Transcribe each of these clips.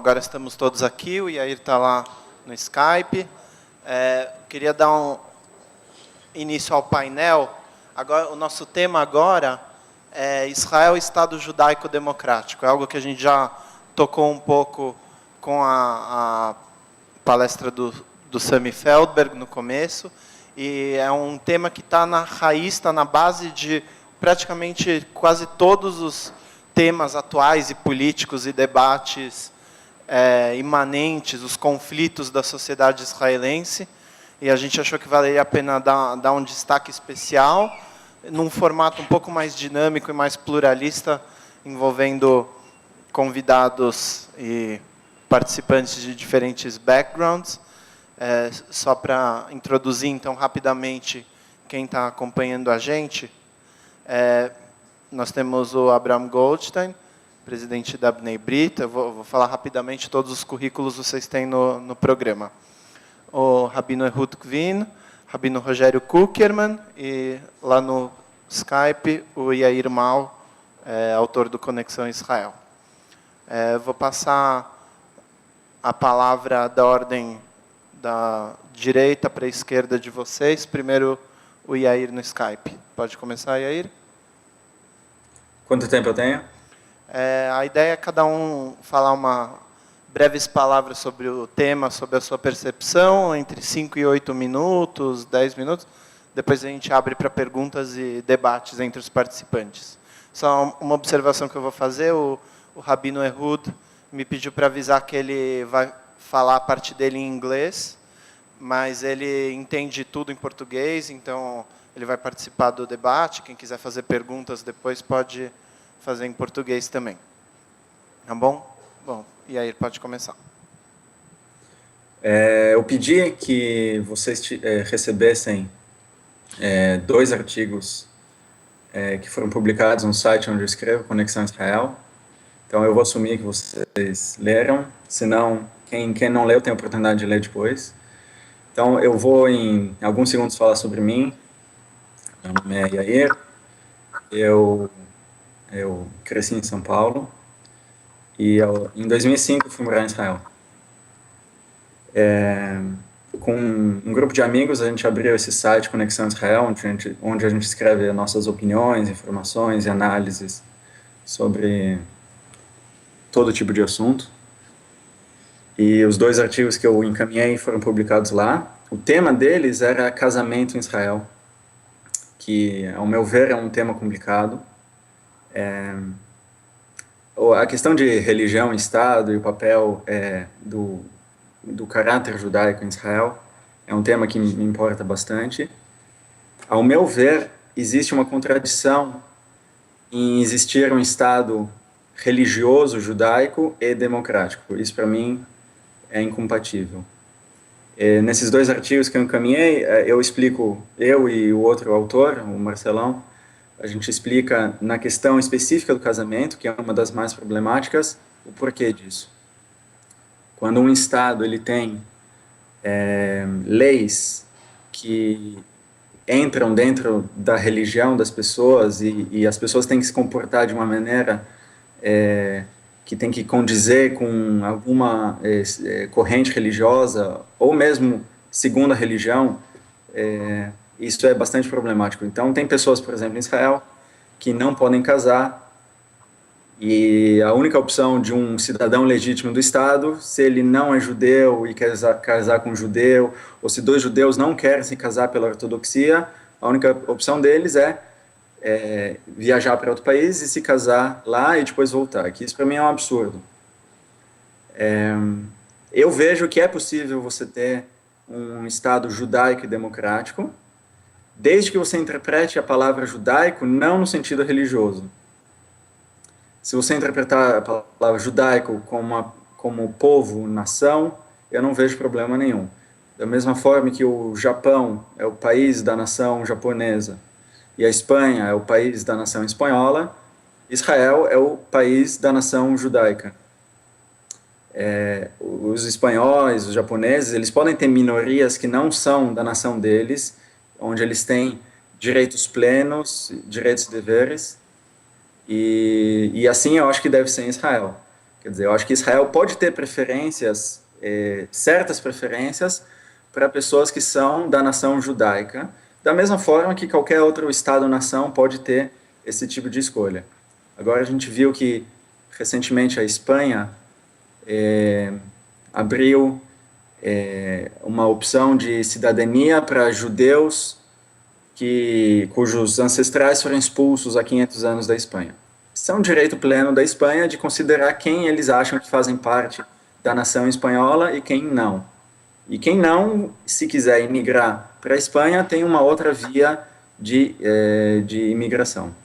agora estamos todos aqui, o Yair está lá no Skype. Queria dar um início ao painel. Agora, o nosso tema agora é Israel, Estado Judaico-Democrático. É algo que a gente já tocou um pouco com a palestra do Sami Feldberg no começo, e é um tema que está na raiz, está na base de praticamente quase todos os temas atuais e políticos e debates imanentes, os conflitos da sociedade israelense, e a gente achou que valeria a pena dar um destaque especial, num formato um pouco mais dinâmico e mais pluralista, envolvendo convidados e participantes de diferentes backgrounds. Só para introduzir, então, rapidamente, quem está acompanhando a gente, nós temos o Abraham Goldstein, presidente da Bnei Brit. Eu vou falar rapidamente, todos os currículos vocês têm no programa. O Rabino Ehud Kvin, Rabino Rogério Kuckerman, e lá no Skype, o Yair Mal, autor do Conexão Israel. Vou passar a palavra da ordem da direita para a esquerda de vocês. Primeiro, o Yair no Skype. Pode começar, Yair? Quanto tempo eu tenho? A ideia é cada um falar breves palavras sobre o tema, sobre a sua percepção, entre 5 e 8 minutos, 10 minutos. Depois a gente abre para perguntas e debates entre os participantes. Só uma observação que eu vou fazer, o Rabino Ehud me pediu para avisar que ele vai falar a parte dele em inglês, mas ele entende tudo em português, então ele vai participar do debate. Quem quiser fazer perguntas depois pode fazer em português também. Tá bom? Bom, e aí pode começar. Eu pedi que vocês recebessem 2 artigos que foram publicados no site onde eu escrevo, Conexão Israel. Então, eu vou assumir que vocês leram. Se não, quem não leu tem a oportunidade de ler depois. Então, eu vou, em alguns segundos, falar sobre mim. Meu nome é Yair. Eu cresci em São Paulo. E em 2005, fui morar em Israel. Com um grupo de amigos, a gente abriu esse site, Conexão Israel, onde a gente escreve nossas opiniões, informações e análises sobre todo tipo de assunto. E os 2 artigos que eu encaminhei foram publicados lá. O tema deles era casamento em Israel, que, ao meu ver, é um tema complicado. A questão de religião e Estado e o papel do caráter judaico em Israel é um tema que me importa bastante. Ao meu ver, existe uma contradição em existir um Estado religioso, judaico e democrático. Isso, para mim, é incompatível. Nesses 2 artigos que eu encaminhei, eu explico, eu e o outro autor, o Marcelão, a gente explica na questão específica do casamento, que é uma das mais problemáticas, o porquê disso. Quando um Estado ele tem leis que entram dentro da religião das pessoas e as pessoas têm que se comportar de uma maneira que tem que condizer com alguma corrente religiosa ou mesmo segundo a religião, isso é bastante problemático. Então, tem pessoas, por exemplo, em Israel, que não podem casar, e a única opção de um cidadão legítimo do Estado, se ele não é judeu e quer casar com um judeu, ou se 2 judeus não querem se casar pela ortodoxia, a única opção deles é viajar para outro país e se casar lá e depois voltar, que isso para mim é um absurdo. Eu vejo que é possível você ter um Estado judaico e democrático, desde que você interprete a palavra judaico não no sentido religioso. Se você interpretar a palavra judaico como povo, nação, eu não vejo problema nenhum. Da mesma forma que o Japão é o país da nação japonesa e a Espanha é o país da nação espanhola, Israel é o país da nação judaica. Os espanhóis, os japoneses, eles podem ter minorias que não são da nação deles, onde eles têm direitos plenos, direitos e deveres, e assim eu acho que deve ser em Israel. Quer dizer, eu acho que Israel pode ter preferências, certas preferências, para pessoas que são da nação judaica, da mesma forma que qualquer outro Estado-nação pode ter esse tipo de escolha. Agora, a gente viu que, recentemente, a Espanha abriu uma opção de cidadania para judeus cujos ancestrais foram expulsos há 500 anos da Espanha. Isso é um direito pleno da Espanha de considerar quem eles acham que fazem parte da nação espanhola e quem não. E quem não, se quiser imigrar para a Espanha, tem uma outra via de imigração.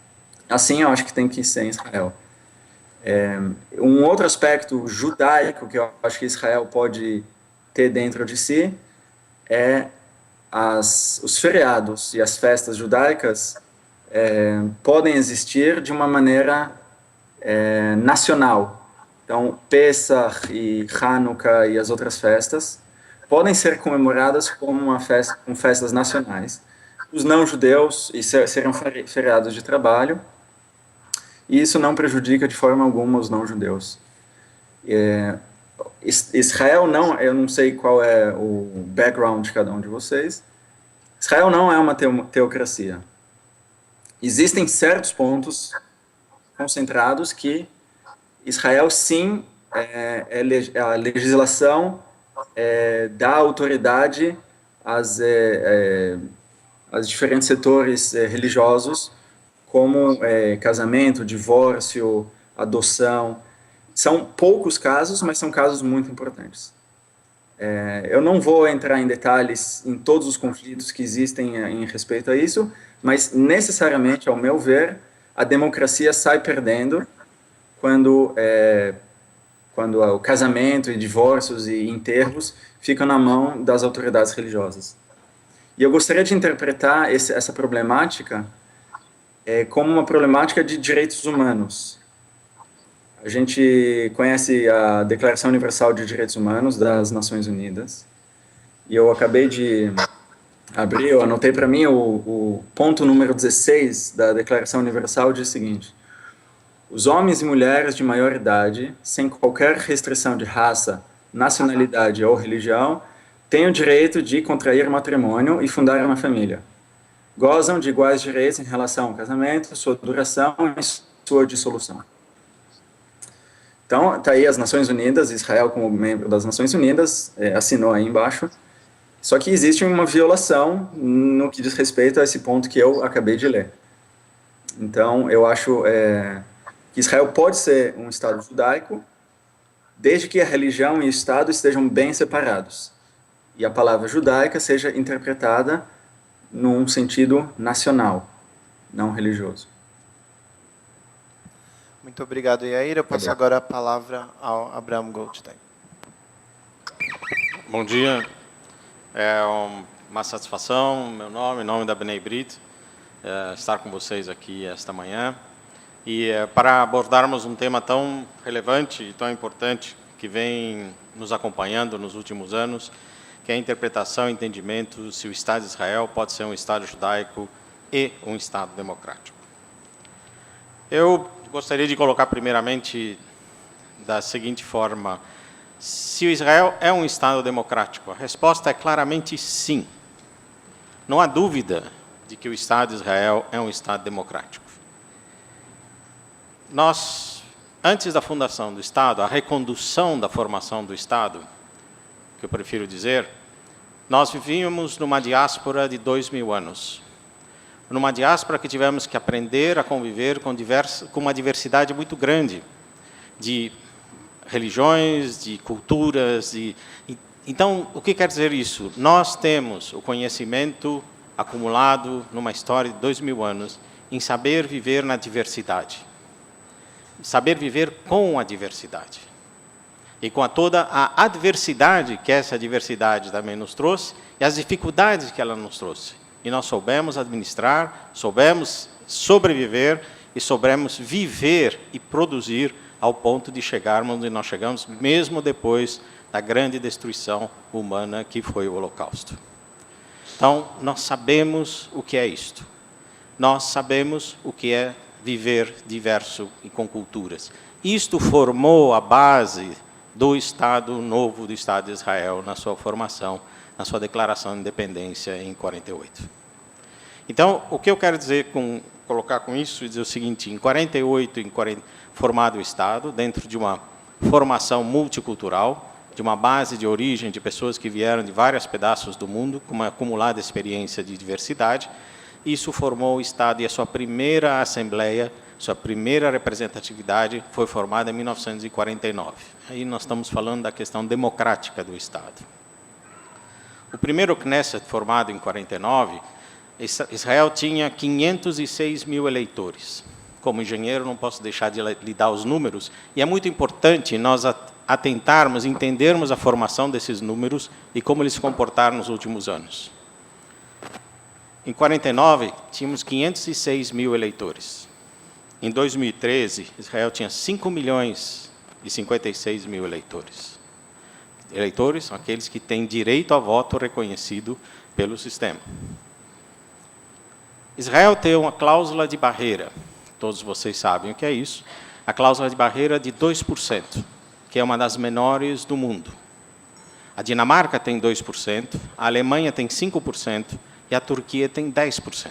Assim, eu acho que tem que ser em Israel. Um outro aspecto judaico que eu acho que Israel pode ter dentro de si é os feriados e as festas judaicas podem existir de uma maneira nacional. Então, Pesach e Hanukkah e as outras festas podem ser comemoradas como uma festa, com festas nacionais. Os não-judeus serão feriados de trabalho, e isso não prejudica de forma alguma os não-judeus. Israel não, eu não sei qual é o background de cada um de vocês, Israel não é uma teocracia. Existem certos pontos concentrados que Israel, sim, a legislação dá autoridade às diferentes setores religiosos, como casamento, divórcio, adoção. São poucos casos, mas são casos muito importantes. Eu não vou entrar em detalhes em todos os conflitos que existem em respeito a isso, mas necessariamente, ao meu ver, a democracia sai perdendo quando o casamento e divórcios e enterros ficam na mão das autoridades religiosas. E eu gostaria de interpretar essa problemática como uma problemática de direitos humanos. A gente conhece a Declaração Universal de Direitos Humanos das Nações Unidas, e eu acabei de abrir, eu anotei para mim o ponto número 16 da Declaração Universal, diz o seguinte: os homens e mulheres de maior idade, sem qualquer restrição de raça, nacionalidade ou religião, têm o direito de contrair matrimônio e fundar uma família. Gozam de iguais direitos em relação ao casamento, sua duração e sua dissolução. Então, está aí as Nações Unidas, Israel como membro das Nações Unidas, assinou aí embaixo. Só que existe uma violação no que diz respeito a esse ponto que eu acabei de ler. Então, eu acho que Israel pode ser um Estado judaico, desde que a religião e o Estado estejam bem separados. E a palavra judaica seja interpretada num sentido nacional, não religioso. Muito obrigado, Yair. Eu passo agora a palavra ao Abraham Goldstein. Bom dia. É uma satisfação, meu nome, em nome da Bnei Brit, estar com vocês aqui esta manhã. E para abordarmos um tema tão relevante e tão importante que vem nos acompanhando nos últimos anos, que é a interpretação e entendimento se o Estado de Israel pode ser um Estado judaico e um Estado democrático. Eu gostaria de colocar primeiramente da seguinte forma: se o Israel é um Estado democrático, a resposta é claramente sim. Não há dúvida de que o Estado de Israel é um Estado democrático. Nós, antes da fundação do Estado, a recondução da formação do Estado, que eu prefiro dizer, nós vivíamos numa diáspora de 2000 anos. Numa diáspora que tivemos que aprender a conviver com uma diversidade muito grande de religiões, de culturas. Então, o que quer dizer isso? Nós temos o conhecimento acumulado numa história de 2000 anos em saber viver na diversidade. Saber viver com a diversidade. E com toda a adversidade que essa diversidade também nos trouxe e as dificuldades que ela nos trouxe. E nós soubemos administrar, soubemos sobreviver e soubemos viver e produzir ao ponto de chegarmos onde nós chegamos, mesmo depois da grande destruição humana que foi o Holocausto. Então, nós sabemos o que é isto. Nós sabemos o que é viver diverso e com culturas. Isto formou a base do Estado novo do Estado de Israel na sua formação, na sua declaração de independência em 48. Então, o que eu quero dizer colocar com isso, é dizer o seguinte: em 48, formado o Estado, dentro de uma formação multicultural, de uma base de origem de pessoas que vieram de vários pedaços do mundo, com uma acumulada experiência de diversidade, isso formou o Estado, e a sua primeira assembleia, sua primeira representatividade foi formada em 1949. Aí nós estamos falando da questão democrática do Estado. O primeiro Knesset, formado em 49, Israel tinha 506 mil eleitores. Como engenheiro, não posso deixar de lhe dar os números, e é muito importante nós atentarmos, entendermos a formação desses números e como eles se comportaram nos últimos anos. Em 49, tínhamos 506 mil eleitores. Em 2013, Israel tinha 5 milhões e 56 mil eleitores. Eleitores são aqueles que têm direito a voto reconhecido pelo sistema. Israel tem uma cláusula de barreira, todos vocês sabem o que é isso, a cláusula de barreira de 2%, que é uma das menores do mundo. A Dinamarca tem 2%, a Alemanha tem 5% e a Turquia tem 10%.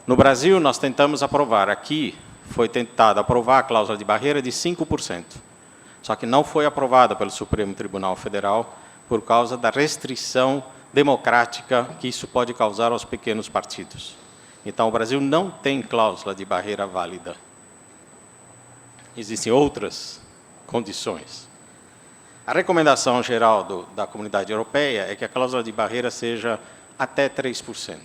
No Brasil, nós tentamos aprovar, aqui foi tentado aprovar a cláusula de barreira de 5%, só que não foi aprovada pelo Supremo Tribunal Federal por causa da restrição democrática que isso pode causar aos pequenos partidos. Então, o Brasil não tem cláusula de barreira válida. Existem outras condições. A recomendação geral da Comunidade Europeia é que a cláusula de barreira seja até 3%.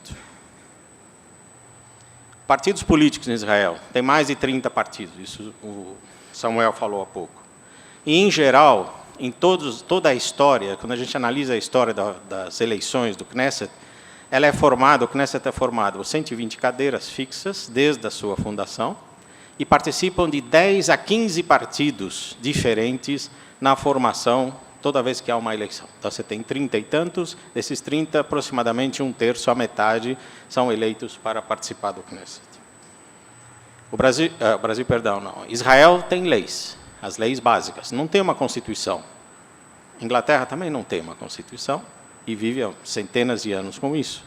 Partidos políticos em Israel, tem mais de 30 partidos, isso o Samuel falou há pouco. E, em geral, em toda a história, quando a gente analisa a história das eleições do Knesset, o Knesset é formado por 120 cadeiras fixas, desde a sua fundação, e participam de 10 a 15 partidos diferentes na formação, toda vez que há uma eleição. Então, você tem 30 e tantos, desses 30, aproximadamente um terço, a metade, são eleitos para participar do Knesset. Israel tem leis, as leis básicas, não tem uma Constituição. Inglaterra também não tem uma Constituição, e vive há centenas de anos com isso.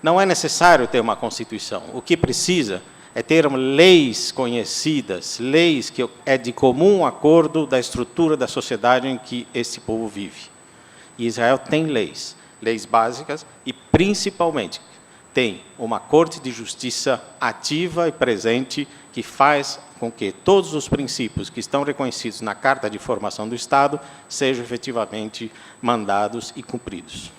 Não é necessário ter uma Constituição. O que precisa é ter leis conhecidas, leis que é de comum acordo da estrutura da sociedade em que esse povo vive. E Israel tem leis básicas, e, principalmente, tem uma Corte de Justiça ativa e presente que faz com que todos os princípios que estão reconhecidos na Carta de Formação do Estado sejam efetivamente mandados e cumpridos.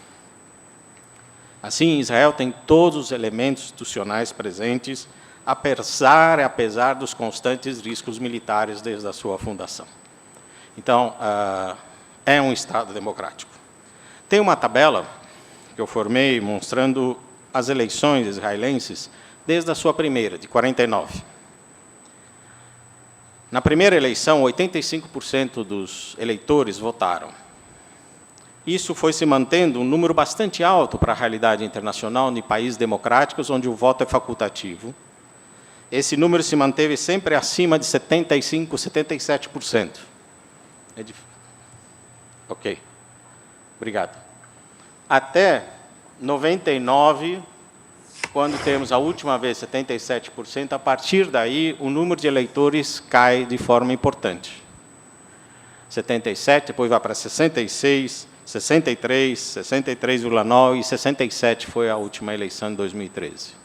Assim, Israel tem todos os elementos institucionais presentes, apesar dos constantes riscos militares desde a sua fundação. Então, é um Estado democrático. Tem uma tabela que eu formei mostrando as eleições israelenses desde a sua primeira, de 49. Na primeira eleição, 85% dos eleitores votaram. Isso foi se mantendo um número bastante alto para a realidade internacional de países democráticos, onde o voto é facultativo. Esse número se manteve sempre acima de 75%, 77%. Ok. Obrigado. Até 99%, quando temos a última vez 77%, a partir daí o número de eleitores cai de forma importante. 77%, depois vai para 66%, 63%, 63,9% e 67% foi a última eleição de 2013.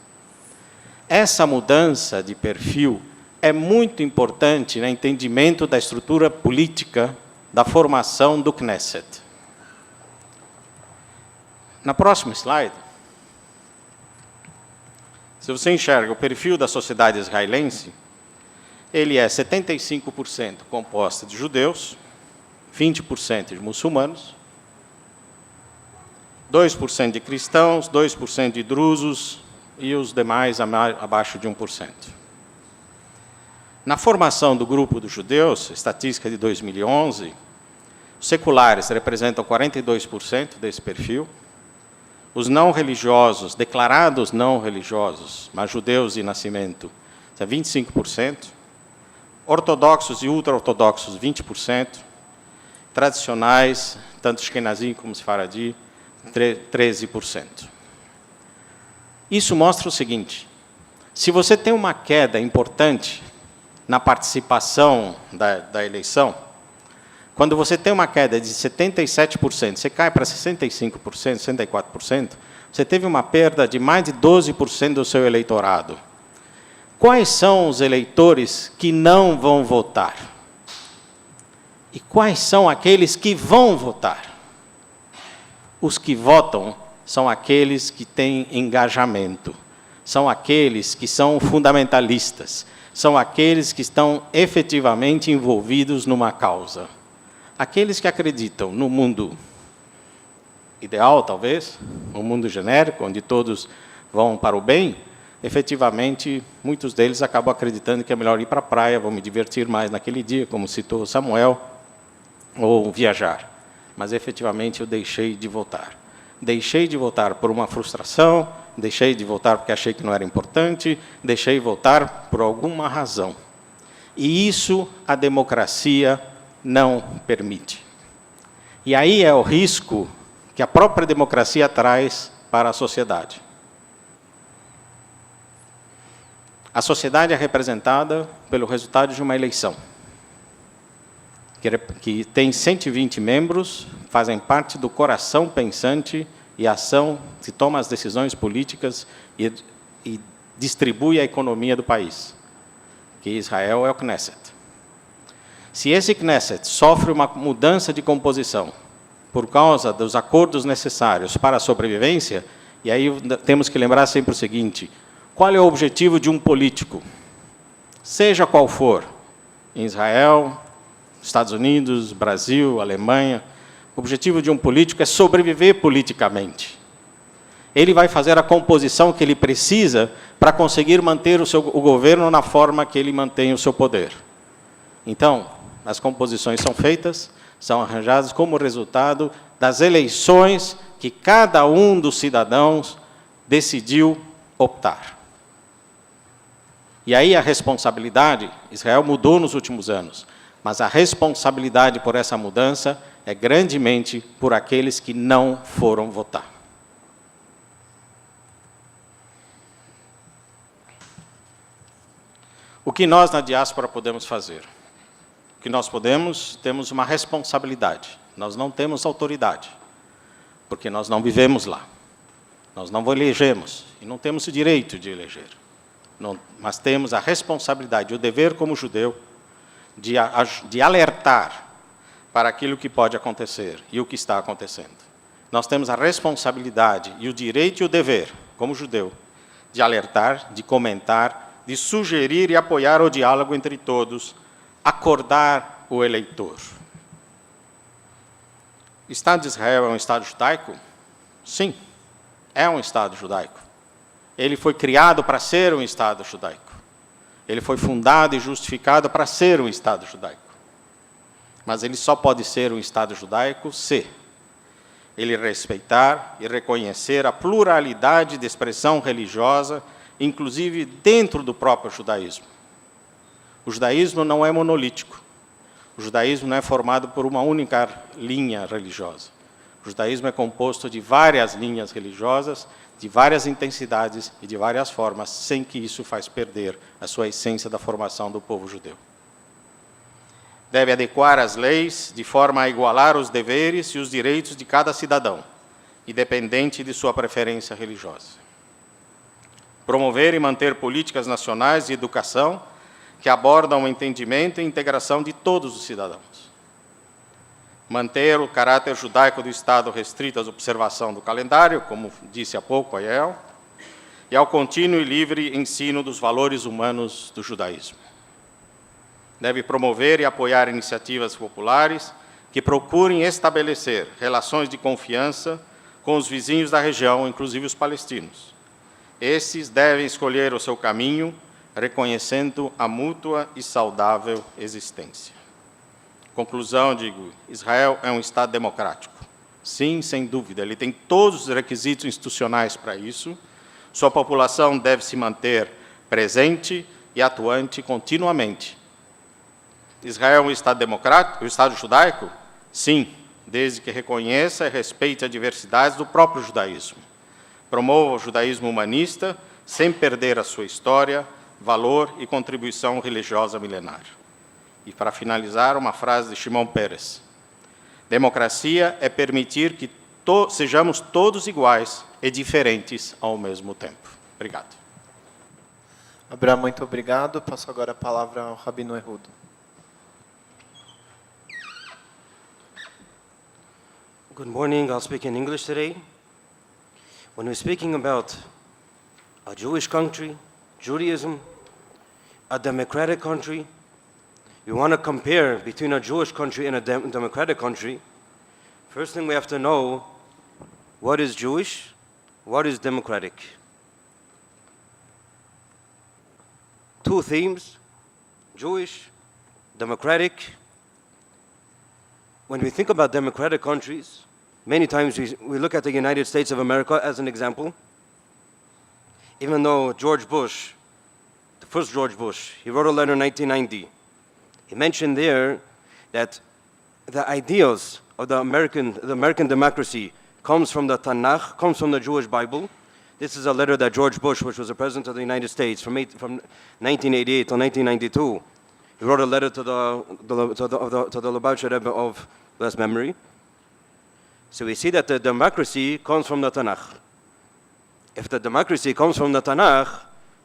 Essa mudança de perfil é muito importante no entendimento da estrutura política da formação do Knesset. Na próxima slide, se você enxerga o perfil da sociedade israelense, ele é 75% composto de judeus, 20% de muçulmanos, 2% de cristãos, 2% de drusos e os demais abaixo de 1%. Na formação do grupo dos judeus, estatística de 2011, os seculares representam 42% desse perfil, os não religiosos, declarados não religiosos, mas judeus de nascimento, é 25%, ortodoxos e ultra-ortodoxos 20%, tradicionais, tanto Ashkenazi como Sefaradi, 13%. Isso mostra o seguinte: se você tem uma queda importante na participação da eleição, quando você tem uma queda de 77%, você cai para 65%, 64%, você teve uma perda de mais de 12% do seu eleitorado. Quais são os eleitores que não vão votar? E quais são aqueles que vão votar? Os que votam são aqueles que têm engajamento, são aqueles que são fundamentalistas, são aqueles que estão efetivamente envolvidos numa causa. Aqueles que acreditam no mundo ideal, talvez, um mundo genérico, onde todos vão para o bem, efetivamente, muitos deles acabam acreditando que é melhor ir para a praia, vou me divertir mais naquele dia, como citou Samuel, ou viajar. Mas, efetivamente, eu deixei de votar. Deixei de votar por uma frustração, deixei de votar porque achei que não era importante, deixei de votar por alguma razão. E isso a democracia não permite. E aí é o risco que a própria democracia traz para a sociedade. A sociedade é representada pelo resultado de uma eleição, que tem 120 membros, fazem parte do coração pensante e ação que toma as decisões políticas e distribui a economia do país, que Israel é o Knesset. Se esse Knesset sofre uma mudança de composição por causa dos acordos necessários para a sobrevivência, e aí temos que lembrar sempre o seguinte: qual é o objetivo de um político? Seja qual for, em Israel, Estados Unidos, Brasil, Alemanha, o objetivo de um político é sobreviver politicamente. Ele vai fazer a composição que ele precisa para conseguir manter o governo na forma que ele mantém o seu poder. Então, as composições são feitas, são arranjadas como resultado das eleições que cada um dos cidadãos decidiu optar. E aí a responsabilidade, Israel mudou nos últimos anos, mas a responsabilidade por essa mudança é grandemente por aqueles que não foram votar. O que nós na diáspora podemos fazer? O que nós temos uma responsabilidade. Nós não temos autoridade, porque nós não vivemos lá. Nós não elegemos e não temos o direito de eleger. Mas temos a responsabilidade, o dever como judeu, de alertar para aquilo que pode acontecer e o que está acontecendo. Nós temos a responsabilidade e o direito e o dever, como judeu, de alertar, de comentar, de sugerir e apoiar o diálogo entre todos, acordar o eleitor. O Estado de Israel é um Estado judaico? Sim, é um Estado judaico. Ele foi criado para ser um Estado judaico. Ele foi fundado e justificado para ser um Estado judaico. Mas ele só pode ser um Estado judaico se ele respeitar e reconhecer a pluralidade de expressão religiosa, inclusive dentro do próprio judaísmo. O judaísmo não é monolítico. O judaísmo não é formado por uma única linha religiosa. O judaísmo é composto de várias linhas religiosas, de várias intensidades e de várias formas, sem que isso faça perder a sua essência da formação do povo judeu. Deve adequar as leis de forma a igualar os deveres e os direitos de cada cidadão, independente de sua preferência religiosa. Promover e manter políticas nacionais de educação que abordam o entendimento e integração de todos os cidadãos. Manter o caráter judaico do Estado restrito à observação do calendário, como disse há pouco a Yael, e ao contínuo e livre ensino dos valores humanos do judaísmo. Deve promover e apoiar iniciativas populares que procurem estabelecer relações de confiança com os vizinhos da região, inclusive os palestinos. Esses devem escolher o seu caminho, reconhecendo a mútua e saudável existência. Conclusão, digo, Israel é um Estado democrático. Sim, sem dúvida, ele tem todos os requisitos institucionais para isso. Sua população deve se manter presente e atuante continuamente, Israel é um Estado democrático, um Estado judaico? Sim, desde que reconheça e respeite a diversidade do próprio judaísmo. Promova o judaísmo humanista, sem perder a sua história, valor e contribuição religiosa milenar. E, para finalizar, uma frase de Shimon Peres. Democracia é permitir que sejamos todos iguais e diferentes ao mesmo tempo. Obrigado. Abraão, muito obrigado. Passo agora a palavra ao Rabino Ehudo. Good morning. I'll speak in English today. When we're speaking about a Jewish country, Judaism, a democratic country, we want to compare between a Jewish country and a democratic country. First thing we have to know, what is Jewish, what is democratic? Two themes, Jewish, democratic. When we think about democratic countries, many times we look at the United States of America as an example. Even though George Bush, the first George Bush, he wrote a letter in 1990. He mentioned there that the ideals of the American democracy comes from the Tanakh, comes from the Jewish Bible. This is a letter that George Bush, which was the President of the United States from 1988 to 1992, he wrote a letter to the Lubavitcher Rebbe of blessed memory. So we see that the democracy comes from the Tanakh. If the democracy comes from the Tanakh,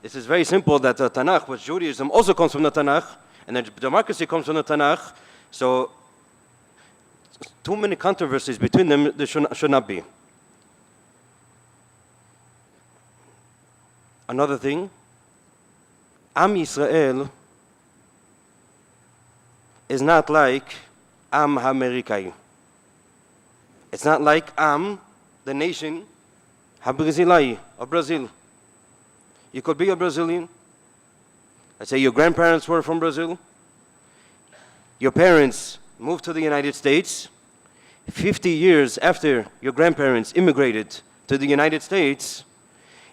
this is very simple that the Tanakh, which Judaism also comes from the Tanakh, and the democracy comes from the Tanakh, so too many controversies between them there should not be. Another thing, Am Yisrael is not like Am HaAmerikai. It's not like Am, the nation, HaBrazilai, of Brazil. You could be a Brazilian. Let's say your grandparents were from Brazil. Your parents moved to the United States. 50 years after your grandparents immigrated to the United States,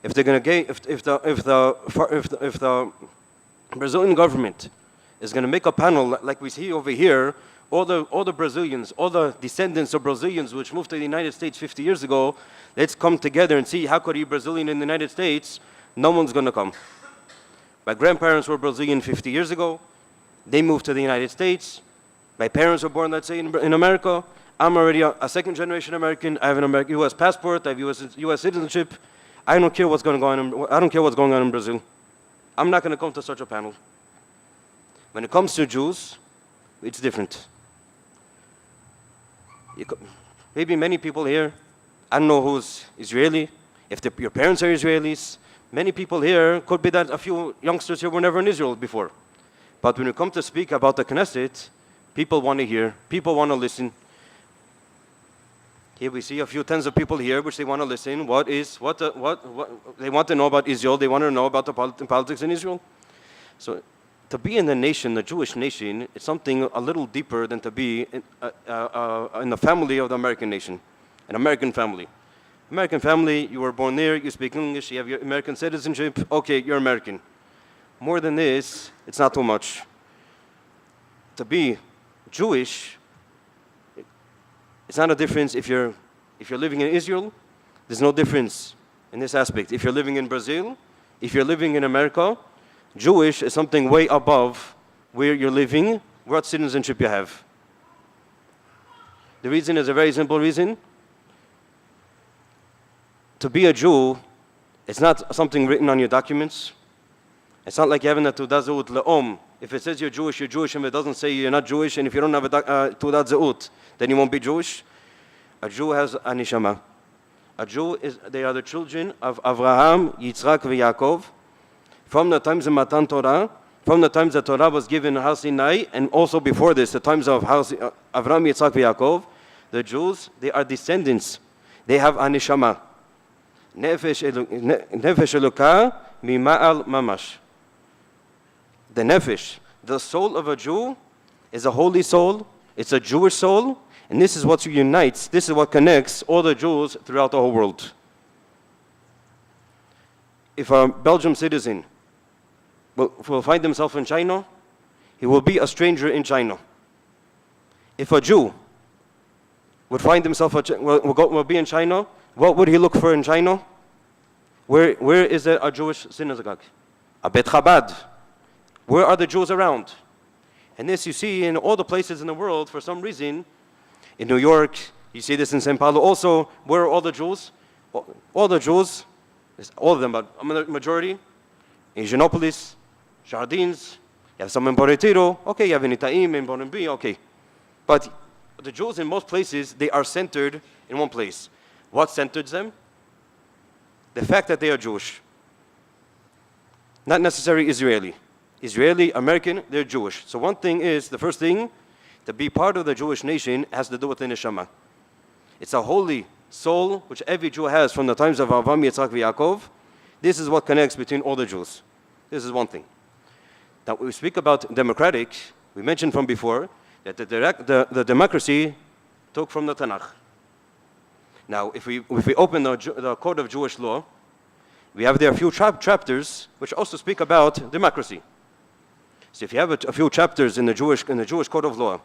if they're going to if the Brazilian government is going to make a panel like we see over here, all the Brazilians, all the descendants of Brazilians which moved to the United States 50 years ago, let's come together and see how could you be Brazilian in the United States. No one's going to come. My grandparents were Brazilian 50 years ago. They moved to the United States. My parents were born, let's say, in America. I'm already a second-generation American. I have an American U.S. passport. I have U.S. citizenship. I don't care what's going on. I don't care what's going on in Brazil. I'm not going to come to such a panel. When it comes to Jews, it's different. Maybe many people here, I don't know who's Israeli, if your parents are Israelis. Many people here, could be that a few youngsters here were never in Israel before. But when you come to speak about the Knesset, people want to hear, people want to listen. Here we see a few tens of people here which they want to listen. What they want to know about Israel, they want to know about the politics in Israel. So to be in the nation, the Jewish nation, it's something a little deeper than to be in the family of the American nation, an American family. American family, you were born there, you speak English, you have your American citizenship, okay, you're American. More than this, it's not too much. To be Jewish, it's not a difference if you're living in Israel, there's no difference in this aspect. If you're living in Brazil, if you're living in America, Jewish is something way above where you're living, what citizenship you have. The reason is a very simple reason. To be a Jew, it's not something written on your documents. It's not like having a Teudat Zehut Le'om. If it says you're Jewish, and if it doesn't say you're not Jewish, and if you don't have a Teudat Zehut, then you won't be Jewish. A Jew has a neshama. A Jew they are the children of Avraham, Yitzchak, and Yaakov. From the times of Matan Torah, from the times that Torah was given in Har Sinai, and also before this, the times of Avraham, Yitzchak, and Yaakov, the Jews, they are descendants. They have a neshama. Nefesh Elokah mima'al mamash. The nefesh, the soul of a Jew, is a holy soul. It's a Jewish soul, and this is what unites. This is what connects all the Jews throughout the whole world. If a Belgian citizen will find himself in China, he will be a stranger in China. If a Jew would find himself, will be in China, what would he look for in China? Where is there a Jewish synagogue? A Bet Chabad. Where are the Jews around? And this you see in all the places in the world for some reason. In New York, you see this in St. Paulo also. Where are all the Jews? All the Jews, all of them, but a majority, in Higienopolis, Jardins, you have some in Borretiro, okay, you have in Itaim, in Bonambi, okay. But the Jews in most places, they are centered in one place. What centers them? The fact that they are Jewish. Not necessarily Israeli. Israeli, American, they're Jewish. So one thing is, the first thing, to be part of the Jewish nation has to do with the neshama. It's a holy soul, which every Jew has from the times of Avraham, Yitzhak, and Yaakov. This is what connects between all the Jews. This is one thing. Now, when we speak about democratic, we mentioned from before that the democracy took from the Tanakh. Now, if we open the Code of Jewish Law, we have there a few chapters which also speak about democracy. So if you have a few chapters in the Jewish Code of Law,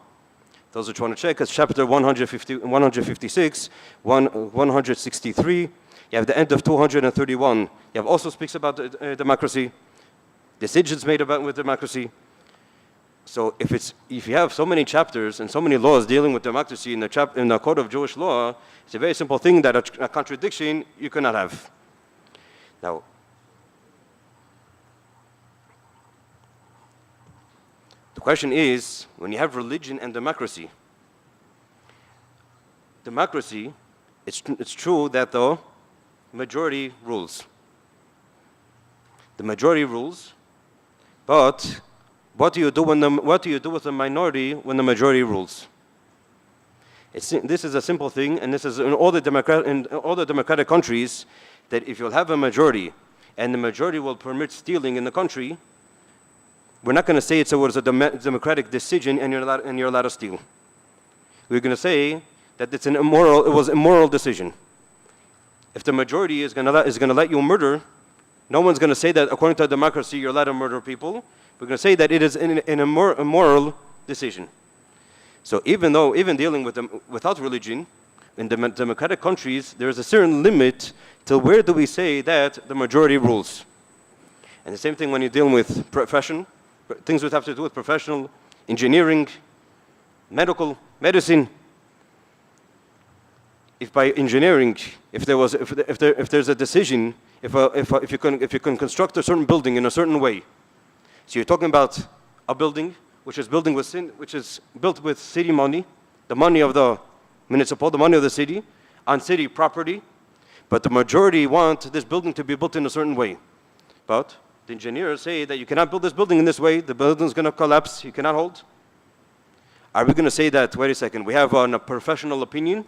those which want to check, it's chapter 156, 163. You have the end of 231. You have also speaks about democracy, decisions made with democracy. So if you have so many chapters and so many laws dealing with democracy in the Code of Jewish Law, it's a very simple thing that a contradiction you cannot have. Now, the question is, when you have religion and democracy, it's true that the majority rules. The majority rules, but what do you do with the minority when the majority rules? This is a simple thing, and this is in all the democratic countries, that if you'll have a majority, and the majority will permit stealing in the country, we're not going to say it was a democratic decision and you're allowed to steal. We're going to say that it was an immoral decision. If the majority is going to let you murder, no one's going to say that according to democracy you're allowed to murder people. We're going to say that it is an immoral decision. So even dealing with without religion, in democratic countries, there is a certain limit to where do we say that the majority rules. And the same thing when you're dealing with profession, things that have to do with professional, engineering, medicine. If by engineering, if there's a decision, if you can construct a certain building in a certain way, so you're talking about a building which is built with city money, the money of the municipal, the money of the city, on city property, but the majority want this building to be built in a certain way. But the engineers say that you cannot build this building in this way, the building's going to collapse, you cannot hold. Are we going to say that, wait a second, we have a professional opinion,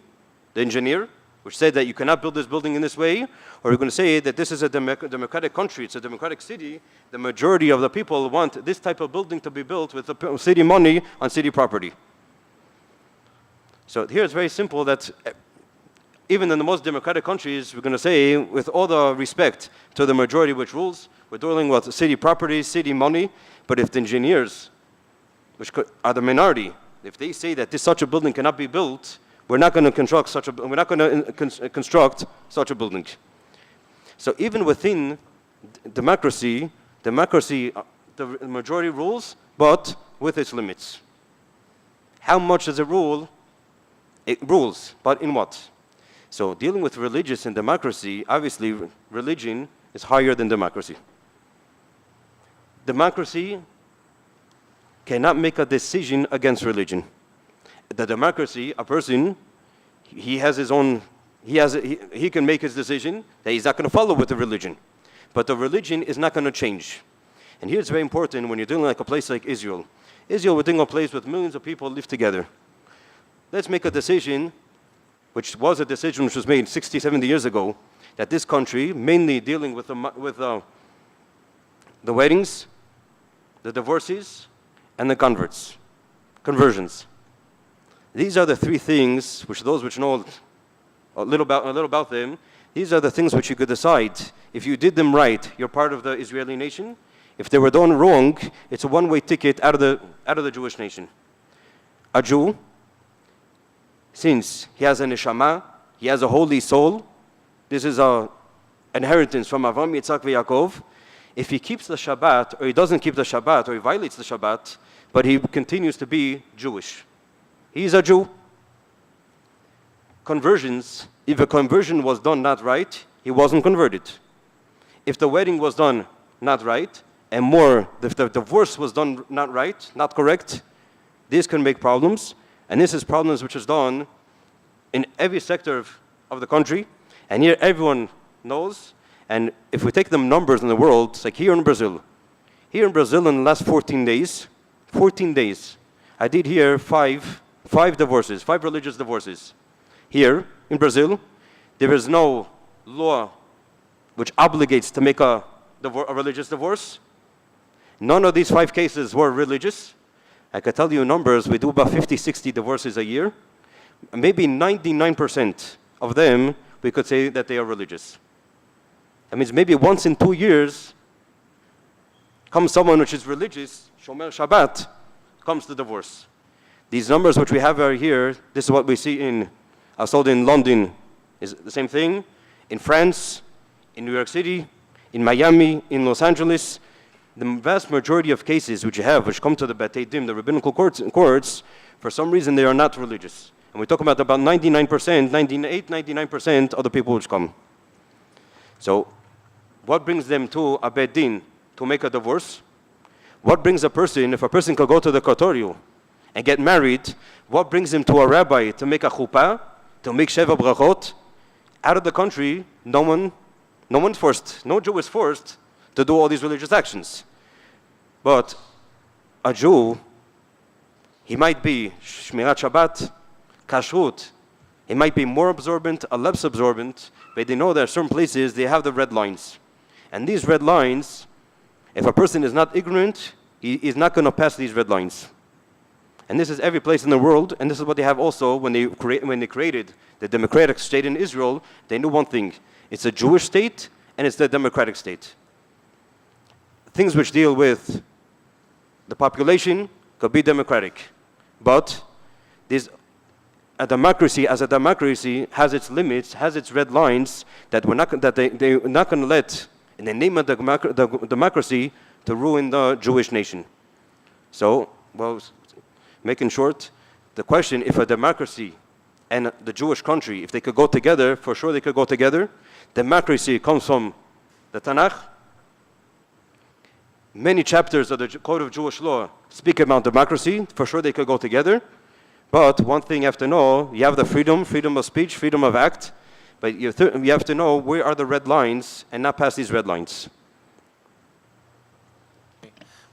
the engineer, which said that you cannot build this building in this way, or are we going to say that this is a democratic country, it's a democratic city, the majority of the people want this type of building to be built with the city money on city property? So here it's very simple that even in the most democratic countries, we're going to say, with all the respect to the majority which rules, we're dealing with city property, city money, but if the engineers, which are the minority, if they say that such a building cannot be built, we're not going to construct such a building. So even within democracy, the majority rules, but with its limits. How much does it rule? It rules, but in what? So dealing with religious and democracy, obviously religion is higher than democracy. Democracy cannot make a decision against religion. The democracy, a person, he can make his decision that he's not going to follow with the religion. But the religion is not going to change. And here it's very important when you're dealing like a place like Israel. Israel, we're dealing a place with millions of people live together. Let's make a decision, which was made 60, 70 years ago, that this country, mainly dealing with the weddings, the divorces, and the conversions. These are the three things which those which know a little about them, these are the things which you could decide. If you did them right, you're part of the Israeli nation. if they were done wrong, it's a one-way ticket out of the Jewish nation. A Jew, since he has a neshama, he has a holy soul, this is an inheritance from Avraham, Yitzhak, and Yaakov. If he keeps the Shabbat, or he doesn't keep the Shabbat, or he violates the Shabbat, but he continues to be Jewish, he's a Jew. Conversions, if a conversion was done not right, he wasn't converted. If the wedding was done not right, and more, if the divorce was done not right, not correct, this can make problems, and this is problems which is done in every sector of the country, and here everyone knows, and if we take the numbers in the world, it's like here in Brazil in the last 14 days, I did here five divorces, 5 religious divorces. Here in Brazil, there is no law which obligates to make a religious divorce. None of these 5 cases were religious. I can tell you numbers, we do about 50, 60 divorces a year. Maybe 99% of them, we could say that they are religious. That means maybe once in 2 years, comes someone which is religious, Shomer Shabbat, comes to divorce. These numbers which we have are here, this is what we see in London, is the same thing. In France, in New York City, in Miami, in Los Angeles, the vast majority of cases which you have, which come to the Batei Din, the rabbinical courts, for some reason they are not religious. And we talk about 99%, 99% of the people which come. So, what brings them to a Beit Din to make a divorce? What brings a person, if a person could go to the Kotorio and get married, what brings him to a rabbi to make a chuppah, to make Sheva Brachot? Out of the country, no one's forced, no Jew is forced to do all these religious actions. But a Jew, he might be Shmirat Shabbat, Kashrut, he might be more absorbent, or less absorbent, but they know there are certain places they have the red lines. And these red lines, if a person is not ignorant, he is not going to pass these red lines. And this is every place in the world, and this is what they have also when they created the democratic state in Israel. They knew one thing: it's a Jewish state and it's the democratic state. Things which deal with the population could be democratic, but a democracy as a democracy has its limits, has its red lines that they're not going to let, in the name of the democracy, to ruin the Jewish nation. So, well, making short, the question, if a democracy and the Jewish country, if they could go together, for sure they could go together. Democracy comes from the Tanakh. Many chapters of the Code of Jewish Law speak about democracy. For sure they could go together. But one thing you have to know, you have the freedom of speech, freedom of act, but you have to know where are the red lines and not pass these red lines.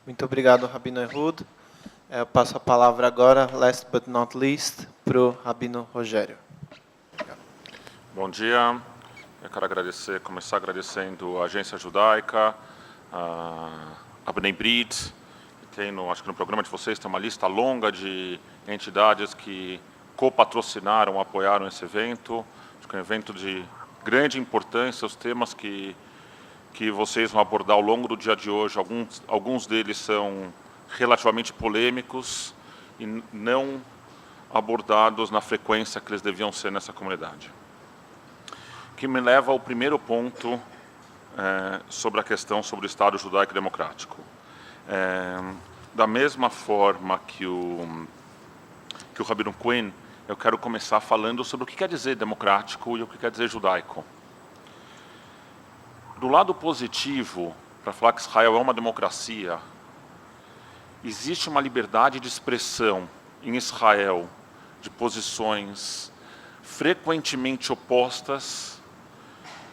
Muito obrigado, Rabino Ehud. Eu passo a palavra agora, last but not least, para o Rabino Rogério. Bom dia. Eu quero começar agradecendo a Agência Judaica, a Bnei Brit, acho que no programa de vocês tem uma lista longa de entidades que copatrocinaram, apoiaram esse evento. Acho que é um evento de grande importância, os temas que vocês vão abordar ao longo do dia de hoje, alguns deles são relativamente polêmicos e não abordados na frequência que eles deviam ser nessa comunidade. Que me leva ao primeiro ponto sobre a questão sobre o Estado judaico democrático. Da mesma forma que o Rabino Cohen, eu quero começar falando sobre o que quer dizer democrático e o que quer dizer judaico. Do lado positivo, para falar que Israel é uma democracia, existe uma liberdade de expressão em Israel de posições frequentemente opostas,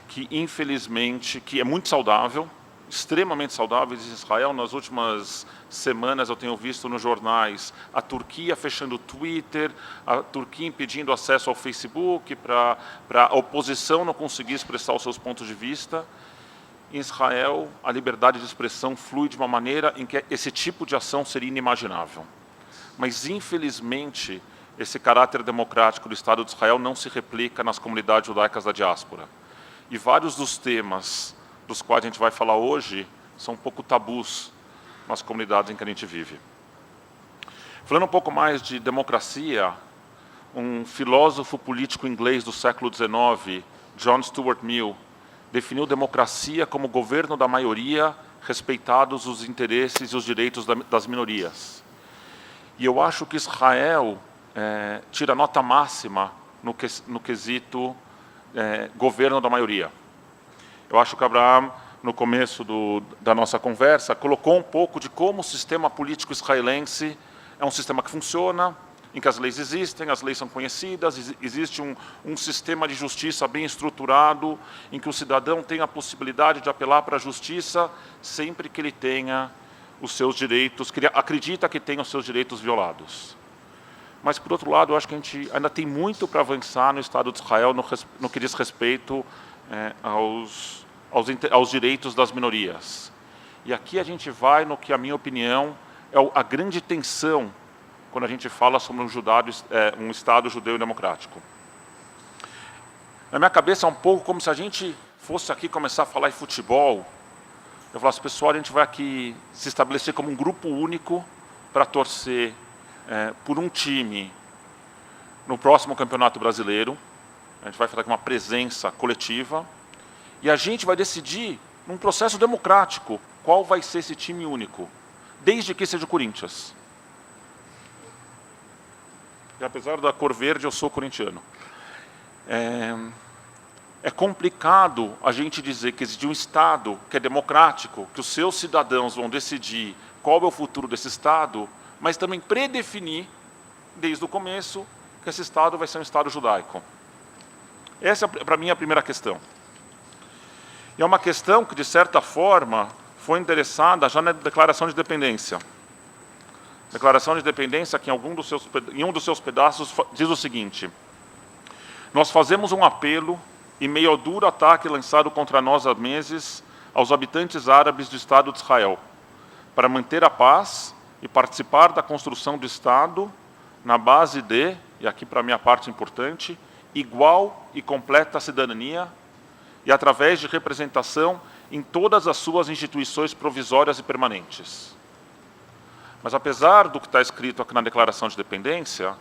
que infelizmente, que é muito saudável, extremamente saudável em Israel. Nas últimas semanas eu tenho visto nos jornais a Turquia fechando o Twitter, a Turquia impedindo acesso ao Facebook para a oposição não conseguir expressar os seus pontos de vista. Em Israel, a liberdade de expressão flui de uma maneira em que esse tipo de ação seria inimaginável. Mas, infelizmente, esse caráter democrático do Estado de Israel não se replica nas comunidades judaicas da diáspora. E vários dos temas dos quais a gente vai falar hoje são um pouco tabus nas comunidades em que a gente vive. Falando um pouco mais de democracia, um filósofo político inglês do século XIX, John Stuart Mill, definiu democracia como governo da maioria, respeitados os interesses e os direitos das minorias. E eu acho que Israel tira nota máxima no quesito governo da maioria. Eu acho que Abraham, no começo da nossa conversa, colocou um pouco de como o sistema político israelense é um sistema que funciona, em que as leis existem, as leis são conhecidas, existe um sistema de justiça bem estruturado, em que o cidadão tem a possibilidade de apelar para a justiça sempre que ele tenha os seus direitos, que ele acredita que tem os seus direitos violados. Mas, por outro lado, eu acho que a gente ainda tem muito para avançar no Estado de Israel no que diz respeito aos direitos das minorias. E aqui a gente vai no que, a minha opinião, é a grande tensão quando a gente fala sobre um Estado judeu e democrático. Na minha cabeça é um pouco como se a gente fosse aqui começar a falar em futebol. Eu falasse, pessoal, a gente vai aqui se estabelecer como um grupo único para torcer por um time no próximo Campeonato Brasileiro. A gente vai fazer aqui uma presença coletiva. E a gente vai decidir, num processo democrático, qual vai ser esse time único, desde que seja o Corinthians. E apesar da cor verde, eu sou corintiano. É complicado a gente dizer que existe um Estado que é democrático, que os seus cidadãos vão decidir qual é o futuro desse Estado, mas também predefinir, desde o começo, que esse Estado vai ser um Estado judaico. Essa é, para mim, a primeira questão. E é uma questão que, de certa forma, foi endereçada já na Declaração de Independência. A Declaração de Independência, que em um dos seus pedaços, diz o seguinte: nós fazemos um apelo em meio ao duro ataque lançado contra nós há meses aos habitantes árabes do Estado de Israel, para manter a paz e participar da construção do Estado na base de, e aqui para mim a parte importante, igual e completa cidadania e através de representação em todas as suas instituições provisórias e permanentes. Mas apesar do que está escrito aqui na Declaração de Independência,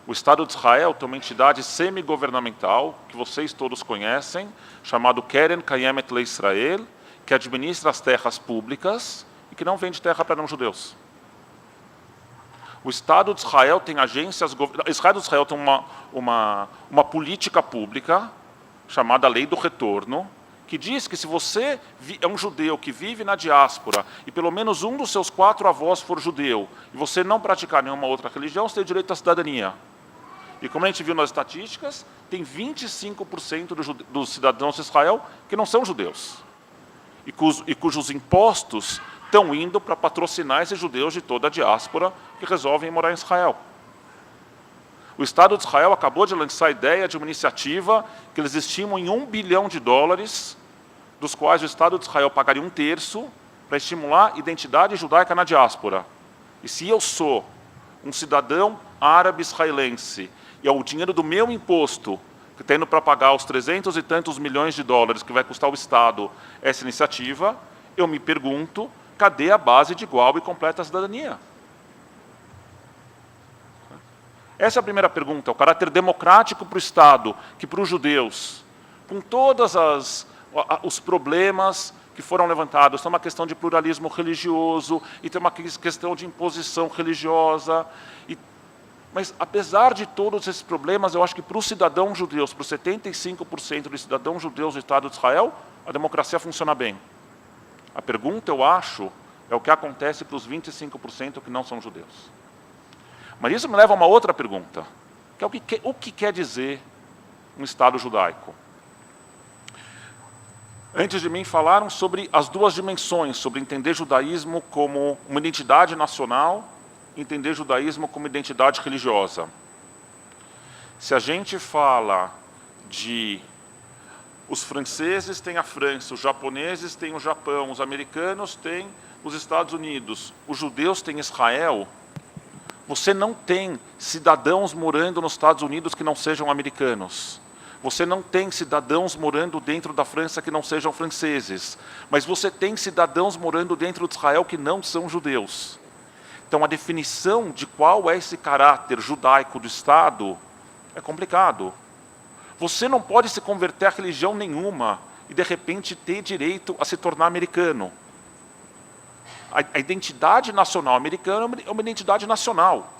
o Estado de Israel tem uma entidade semi-governamental, que vocês todos conhecem, chamado Keren Kayemet LeIsrael, que administra as terras públicas e que não vende terra para não-judeus. O Estado de Israel tem agências... O Estado de Israel tem uma política pública, chamada Lei do Retorno, que diz que se você é um judeu que vive na diáspora e pelo menos um dos seus 4 avós for judeu e você não praticar nenhuma outra religião, você tem direito à cidadania. E como a gente viu nas estatísticas, tem 25% dos cidadãos de Israel que não são judeus e cujos impostos estão indo para patrocinar esses judeus de toda a diáspora que resolvem morar em Israel. O Estado de Israel acabou de lançar a ideia de uma iniciativa que eles estimam em $1 bilhão, dos quais o Estado de Israel pagaria 1/3 para estimular a identidade judaica na diáspora. E se eu sou um cidadão árabe israelense e é o dinheiro do meu imposto que está indo para pagar os 300 e tantos milhões de dólares que vai custar ao Estado essa iniciativa, eu me pergunto, cadê a base de igual e completa cidadania? Essa é a primeira pergunta, o caráter democrático para o Estado, que para os judeus, com todos os problemas que foram levantados, tem uma questão de pluralismo religioso, e tem uma questão de imposição religiosa, mas apesar de todos esses problemas, eu acho que para os cidadãos judeus, para os 75% dos cidadãos judeus do Estado de Israel, a democracia funciona bem. A pergunta, eu acho, é o que acontece para os 25% que não são judeus. Mas isso me leva a uma outra pergunta, que é o que quer dizer um Estado judaico? Antes de mim falaram sobre as duas dimensões, sobre entender judaísmo como uma identidade nacional, entender judaísmo como identidade religiosa. Se a gente fala de os franceses têm a França, os japoneses têm o Japão, os americanos têm os Estados Unidos, os judeus têm Israel, você não tem cidadãos morando nos Estados Unidos que não sejam americanos. Você não tem cidadãos morando dentro da França que não sejam franceses, mas você tem cidadãos morando dentro de Israel que não são judeus. Então, a definição de qual é esse caráter judaico do Estado é complicado. Você não pode se converter a religião nenhuma e, de repente, ter direito a se tornar americano. A identidade nacional americana é uma identidade nacional.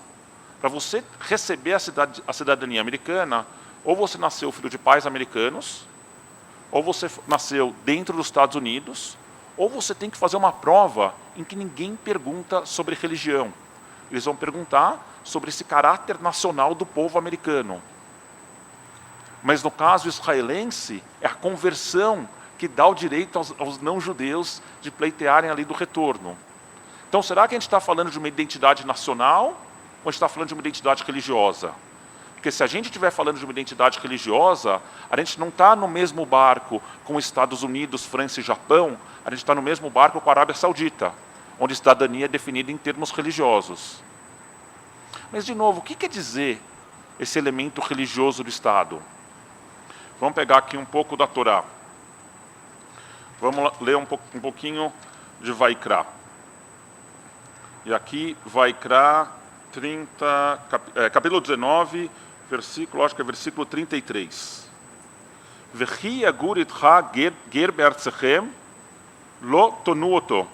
Para você receber a cidadania americana, ou você nasceu filho de pais americanos, ou você nasceu dentro dos Estados Unidos, ou você tem que fazer uma prova em que ninguém pergunta sobre religião. Eles vão perguntar sobre esse caráter nacional do povo americano. Mas no caso israelense, é a conversão que dá o direito aos não-judeus de pleitearem ali do retorno. Então, será que a gente está falando de uma identidade nacional ou a gente está falando de uma identidade religiosa? Porque se a gente estiver falando de uma identidade religiosa, a gente não está no mesmo barco com os Estados Unidos, França e Japão, a gente está no mesmo barco com a Arábia Saudita, onde a cidadania é definida em termos religiosos. Mas, de novo, o que quer dizer esse elemento religioso do Estado? Vamos pegar aqui um pouco da Torá. Vamos ler um pouquinho de Vaikra. E aqui, Vaikra 30, capítulo 19, versículo, acho que é versículo 33. Vechi agur itcha ger be'artzachem lo tonu oto.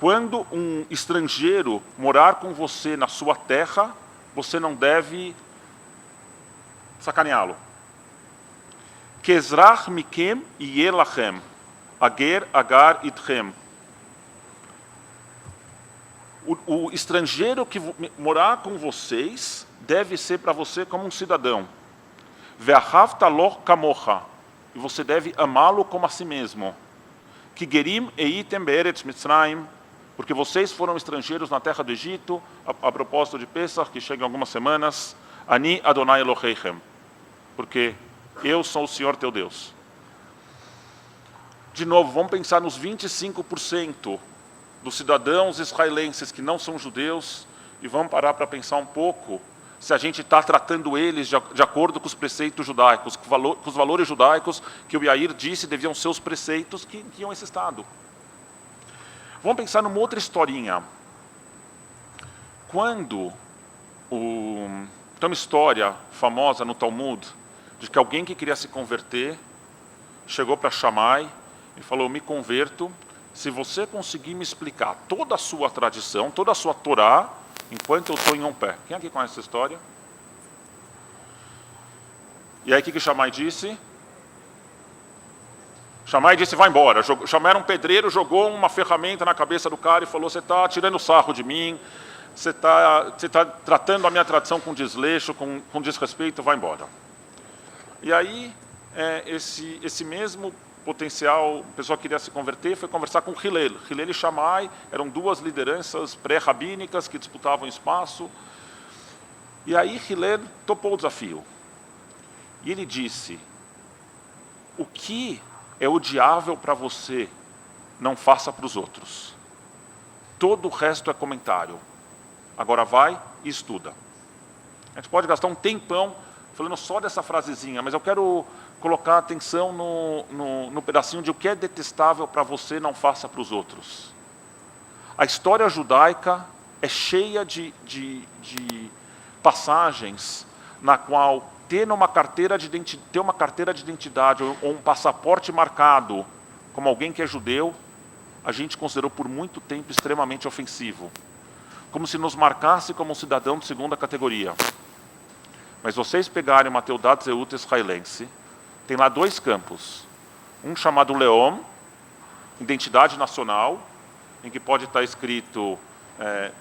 Quando um estrangeiro morar com você na sua terra, você não deve sacaneá-lo. Kezrach mikem yeh lachem, ager agar itchem. O estrangeiro que morar com vocês deve ser para você como um cidadão. Ve'ahavta lo kamocha. E você deve amá-lo como a si mesmo. Ki gerim eitem be'eretz Mitzrayim. Porque vocês foram estrangeiros na terra do Egito, a propósito de Pesach, que chega em algumas semanas. Ani Adonai Eloheichem. Porque eu sou o Senhor teu Deus. De novo, vamos pensar nos 25% dos cidadãos israelenses que não são judeus e vamos parar para pensar um pouco se a gente está tratando eles de acordo com os preceitos judaicos, com os valores judaicos que o Yair disse deviam ser os preceitos que guiam esse Estado. Vamos pensar numa outra historinha. Quando tem uma história famosa no Talmud de que alguém que queria se converter chegou para Shammai e falou: me converto se você conseguir me explicar toda a sua tradição, toda a sua Torá, enquanto eu estou em um pé. Quem aqui conhece essa história? E aí o que Shammai disse? Shammai disse: vai embora. Shammai era um pedreiro, jogou uma ferramenta na cabeça do cara e falou: você está tirando sarro de mim, você tá tratando a minha tradição com desleixo, com desrespeito, vai embora. E aí, esse mesmo potencial, pessoa que queria se converter, foi conversar com Hillel. Hillel e Shammai eram duas lideranças pré-rabínicas que disputavam espaço. E aí Hillel topou o desafio. E ele disse: o que é odiável para você, não faça para os outros. Todo o resto é comentário. Agora vai e estuda. A gente pode gastar um tempão falando só dessa frasezinha, mas eu quero colocar atenção no pedacinho de o que é detestável para você, não faça para os outros. A história judaica é cheia de passagens na qual ter uma carteira de identidade ou um passaporte marcado como alguém que é judeu, a gente considerou por muito tempo extremamente ofensivo. Como se nos marcasse como um cidadão de segunda categoria. Mas vocês pegarem uma Teudat Zehut israelense, tem lá dois campos. Um chamado Leom, identidade nacional, em que pode estar escrito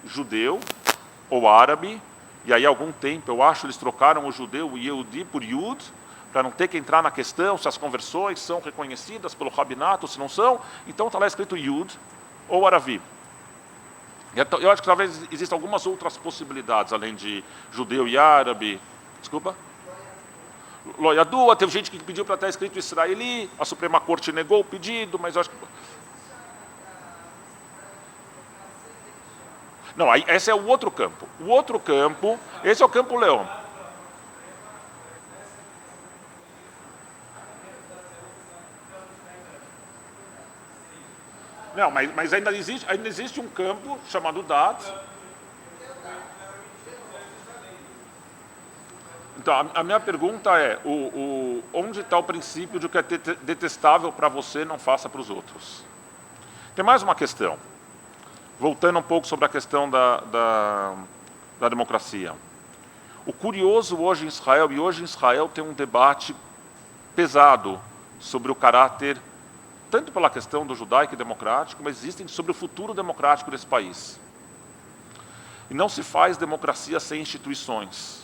judeu ou árabe, e aí há algum tempo, eu acho, eles trocaram o judeu, o Yehudi, por Yud, para não ter que entrar na questão se as conversões são reconhecidas pelo rabinato, se não são. Então está lá escrito Yud ou Aravi. Eu acho que talvez existam algumas outras possibilidades, além de judeu e árabe. Desculpa? Loyadua, teve gente que pediu para estar escrito israeli, a Suprema Corte negou o pedido, mas eu acho que... Não, aí, esse é o outro campo. O outro campo, esse é o campo Leão. Não, mas ainda existe um campo chamado דת. Então, a minha pergunta é, onde está o princípio de que é detestável para você, não faça para os outros? Tem mais uma questão. Voltando um pouco sobre a questão da democracia. O curioso hoje em Israel, e hoje em Israel tem um debate pesado sobre o caráter, tanto pela questão do judaico e democrático, mas existem sobre o futuro democrático desse país. E não se faz democracia sem instituições.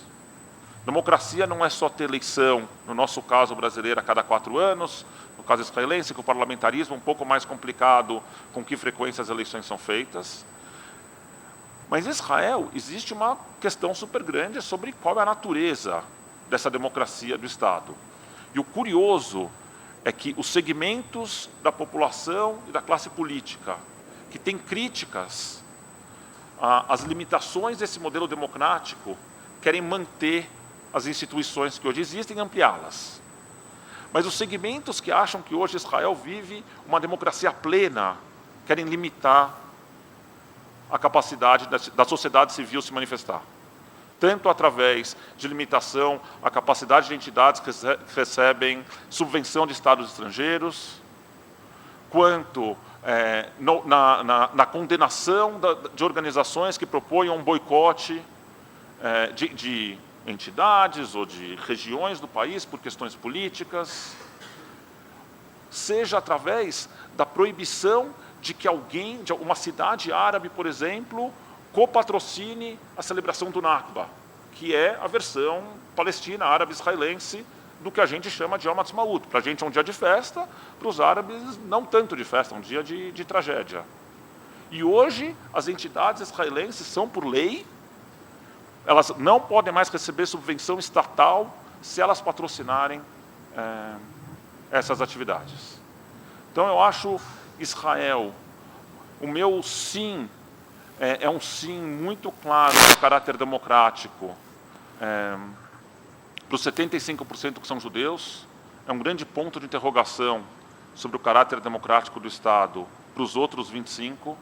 Democracia não é só ter eleição, no nosso caso brasileiro, a cada 4 anos, no caso israelense, com o parlamentarismo um pouco mais complicado, com que frequência as eleições são feitas. Mas em Israel existe uma questão super grande sobre qual é a natureza dessa democracia do Estado. E o curioso é que os segmentos da população e da classe política que têm críticas às limitações desse modelo democrático querem manter as instituições que hoje existem e ampliá-las. Mas os segmentos que acham que hoje Israel vive uma democracia plena querem limitar a capacidade da sociedade civil se manifestar. Tanto através de limitação à capacidade de entidades que recebem subvenção de estados estrangeiros, quanto na condenação de organizações que propõem um boicote de entidades ou de regiões do país por questões políticas, seja através da proibição de que alguém, de uma cidade árabe, por exemplo, copatrocine a celebração do Nakba, que é a versão palestina, árabe-israelense, do que a gente chama de Yom HaAtzmaut. Para a gente é um dia de festa, para os árabes não tanto de festa, é um dia de tragédia. E hoje as entidades israelenses são, por lei, elas não podem mais receber subvenção estatal se elas patrocinarem essas atividades. Então eu acho Israel, o meu sim, é um sim muito claro do caráter democrático para os 75% que são judeus, é um grande ponto de interrogação sobre o caráter democrático do Estado para os outros 25%.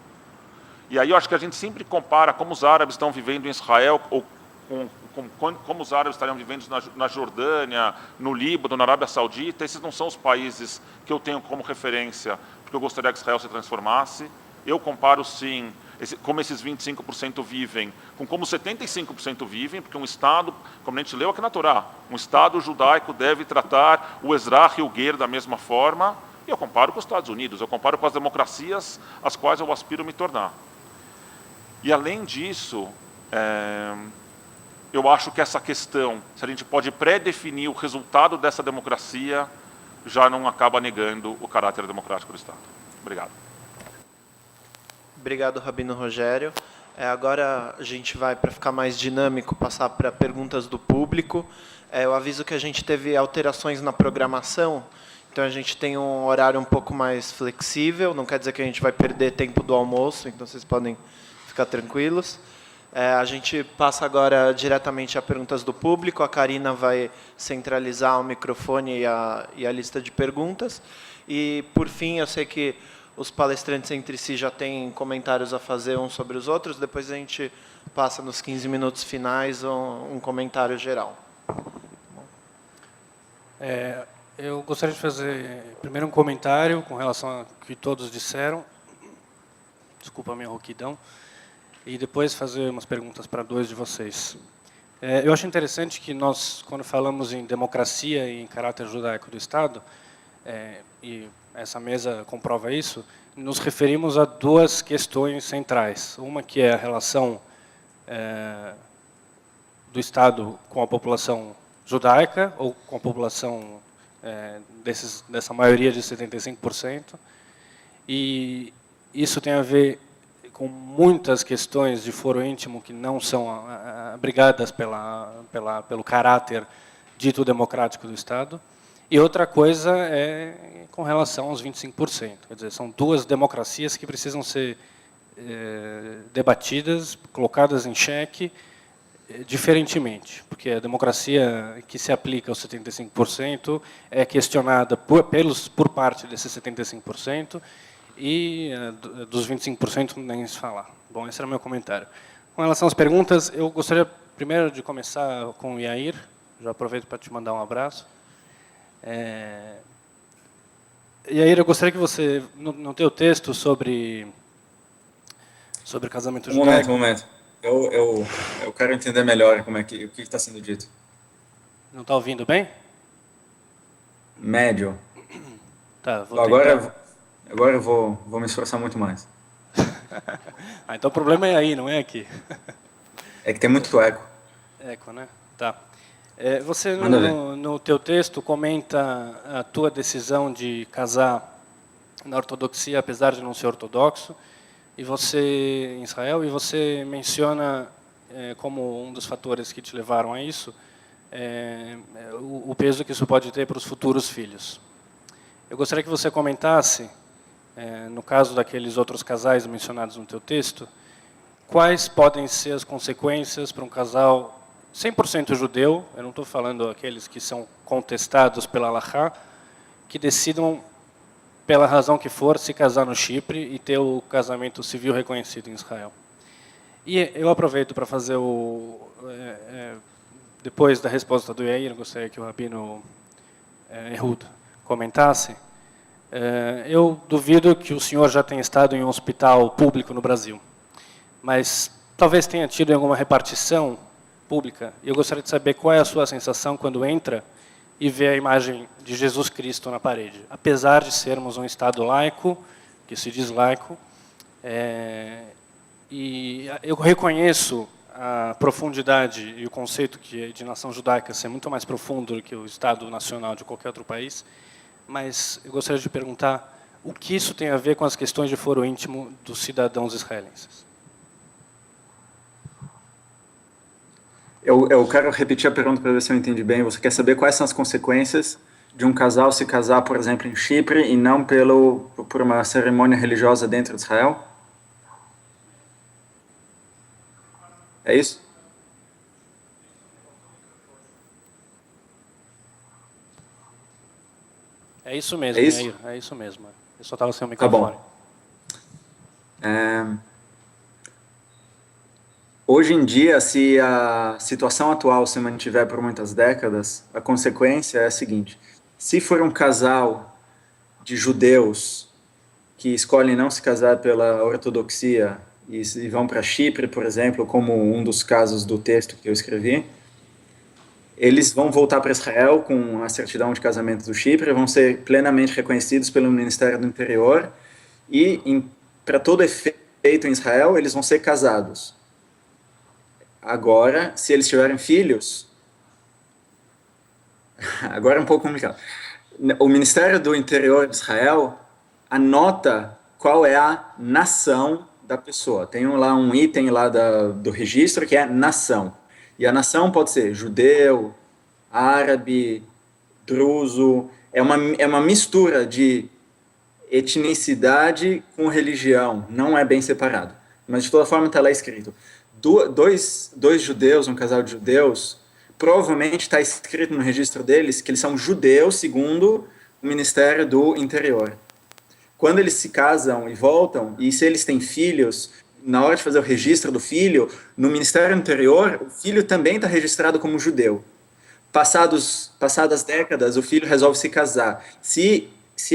E aí eu acho que a gente sempre compara como os árabes estão vivendo em Israel, ou como os árabes estariam vivendo na Jordânia, no Líbano, na Arábia Saudita. Esses não são os países que eu tenho como referência, porque eu gostaria que Israel se transformasse. Eu comparo, sim, como esses 25% vivem, com como 75% vivem, porque um Estado, como a gente leu aqui na Torá, um Estado judaico deve tratar o Ezrach e o Ger da mesma forma, e eu comparo com os Estados Unidos, eu comparo com as democracias às quais eu aspiro me tornar. E, além disso, eu acho que essa questão, se a gente pode pré-definir o resultado dessa democracia, já não acaba negando o caráter democrático do Estado. Obrigado. Obrigado, Rabino Rogério. Agora a gente vai, para ficar mais dinâmico, passar para perguntas do público. Eu aviso que a gente teve alterações na programação, então a gente tem um horário um pouco mais flexível, não quer dizer que a gente vai perder tempo do almoço, então vocês podem ficar tranquilos. A gente passa agora diretamente a perguntas do público. A Karina vai centralizar o microfone e a lista de perguntas. E, por fim, eu sei que os palestrantes entre si já têm comentários a fazer uns sobre os outros. Depois a gente passa nos 15 minutos finais um comentário geral. Eu gostaria de fazer primeiro um comentário com relação ao que todos disseram. Desculpa a minha rouquidão. E depois fazer umas perguntas para 2 de vocês. Eu acho interessante que nós, quando falamos em democracia e em caráter judaico do Estado, e essa mesa comprova isso, nos referimos a 2 questões centrais. Uma que é a relação do Estado com a população judaica, ou com a população dessa maioria de 75%, e isso tem a ver com muitas questões de foro íntimo que não são abrigadas pelo caráter dito democrático do Estado. E outra coisa é com relação aos 25%. Quer dizer, são 2 democracias que precisam ser debatidas, colocadas em xeque diferentemente, porque a democracia que se aplica aos 75% é questionada por parte desses 75%, e dos 25% nem se falar. Bom, esse era o meu comentário. Com relação às perguntas, eu gostaria primeiro de começar com o Yair. Já aproveito para te mandar um abraço. Yair, eu gostaria que você, no teu texto sobre casamento judaico... Um momento. Eu quero entender melhor o que está sendo dito. Não está ouvindo bem? Médio. Tá, Agora eu vou me esforçar muito mais. Então o problema é aí, não é aqui. É que tem muito eco. Eco, né? Tá. Você, no teu texto, comenta a tua decisão de casar na ortodoxia, apesar de não ser ortodoxo, e você, em Israel, e você menciona como um dos fatores que te levaram a isso, o peso que isso pode ter para os futuros filhos. Eu gostaria que você comentasse, no caso daqueles outros casais mencionados no teu texto, quais podem ser as consequências para um casal 100% judeu, eu não estou falando aqueles que são contestados pela Halakha, que decidam, pela razão que for, se casar no Chipre e ter o casamento civil reconhecido em Israel. E eu aproveito para fazer depois da resposta do Yair, eu gostaria que o Rabino Ehud comentasse. Eu duvido que o senhor já tenha estado em um hospital público no Brasil, mas talvez tenha tido alguma repartição pública. E eu gostaria de saber qual é a sua sensação quando entra e vê a imagem de Jesus Cristo na parede. Apesar de sermos um Estado laico, que se diz laico, e eu reconheço a profundidade e o conceito de nação judaica ser muito mais profundo do que o Estado nacional de qualquer outro país, mas eu gostaria de perguntar o que isso tem a ver com as questões de foro íntimo dos cidadãos israelenses. Eu quero repetir a pergunta para ver se eu entendi bem. Você quer saber quais são as consequências de um casal se casar, por exemplo, em Chipre e não por uma cerimônia religiosa dentro de Israel? É isso? É isso mesmo, é isso? Yair, é isso mesmo. Eu só estava sem o microfone. Tá bom. Hoje em dia, se a situação atual se mantiver por muitas décadas, a consequência é a seguinte: se for um casal de judeus que escolhem não se casar pela ortodoxia e vão para Chipre, por exemplo, como um dos casos do texto que eu escrevi, eles vão voltar para Israel com a certidão de casamento do Chipre, vão ser plenamente reconhecidos pelo Ministério do Interior e, para todo efeito em Israel, eles vão ser casados. Agora, se eles tiverem filhos, agora é um pouco complicado. O Ministério do Interior de Israel anota qual é a nação da pessoa. Tem lá um item lá do registro que é nação. E a nação pode ser judeu, árabe, druso. É uma mistura de etnicidade com religião. Não é bem separado. Mas, de toda forma, está lá escrito. Dois judeus, um casal de judeus, provavelmente está escrito no registro deles que eles são judeus segundo o Ministério do Interior. Quando eles se casam e voltam, e se eles têm filhos, na hora de fazer o registro do filho, no Ministério do Interior, o filho também está registrado como judeu. Passadas décadas, o filho resolve se casar. Se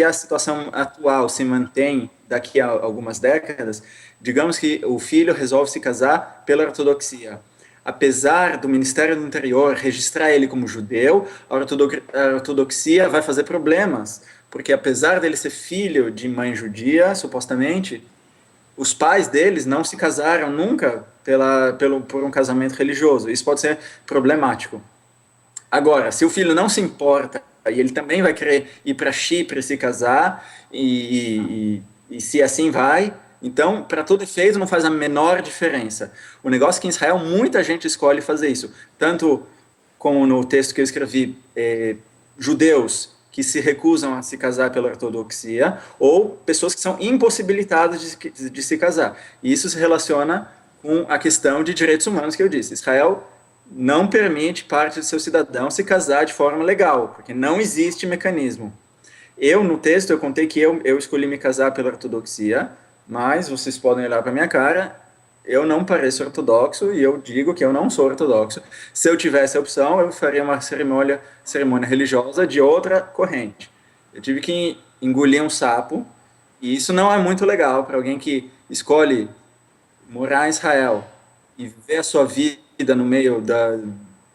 a situação atual se mantém daqui a algumas décadas, digamos que o filho resolve se casar pela ortodoxia. Apesar do Ministério do Interior registrar ele como judeu, a ortodoxia vai fazer problemas, porque apesar dele ser filho de mãe judia, supostamente, os pais deles não se casaram nunca por um casamento religioso. Isso pode ser problemático. Agora, se o filho não se importa e ele também vai querer ir para Chipre se casar, e se assim vai, então, para todo efeito, não faz a menor diferença. O negócio é que em Israel muita gente escolhe fazer isso. Tanto como no texto que eu escrevi, judeus que se recusam a se casar pela ortodoxia, ou pessoas que são impossibilitadas de se casar. E isso se relaciona com a questão de direitos humanos que eu disse. Israel não permite parte de seus cidadãos se casar de forma legal, porque não existe mecanismo. No texto, eu contei que eu escolhi me casar pela ortodoxia, mas vocês podem olhar para minha cara, eu não pareço ortodoxo e eu digo que eu não sou ortodoxo. Se eu tivesse a opção, eu faria uma cerimônia religiosa de outra corrente. Eu tive que engolir um sapo, e isso não é muito legal para alguém que escolhe morar em Israel e viver a sua vida no meio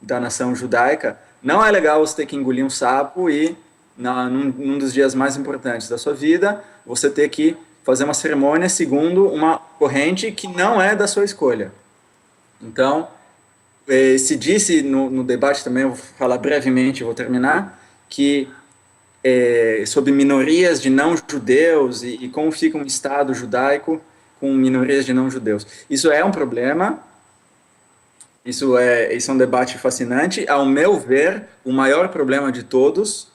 da nação judaica. Não é legal você ter que engolir um sapo e, num dos dias mais importantes da sua vida, você ter que fazer uma cerimônia segundo uma corrente que não é da sua escolha. Então, se disse no debate também, eu vou falar brevemente, vou terminar, que sobre minorias de não-judeus e como fica um Estado judaico com minorias de não-judeus. Isso é um problema, isso é um debate fascinante. Ao meu ver, o maior problema de todos,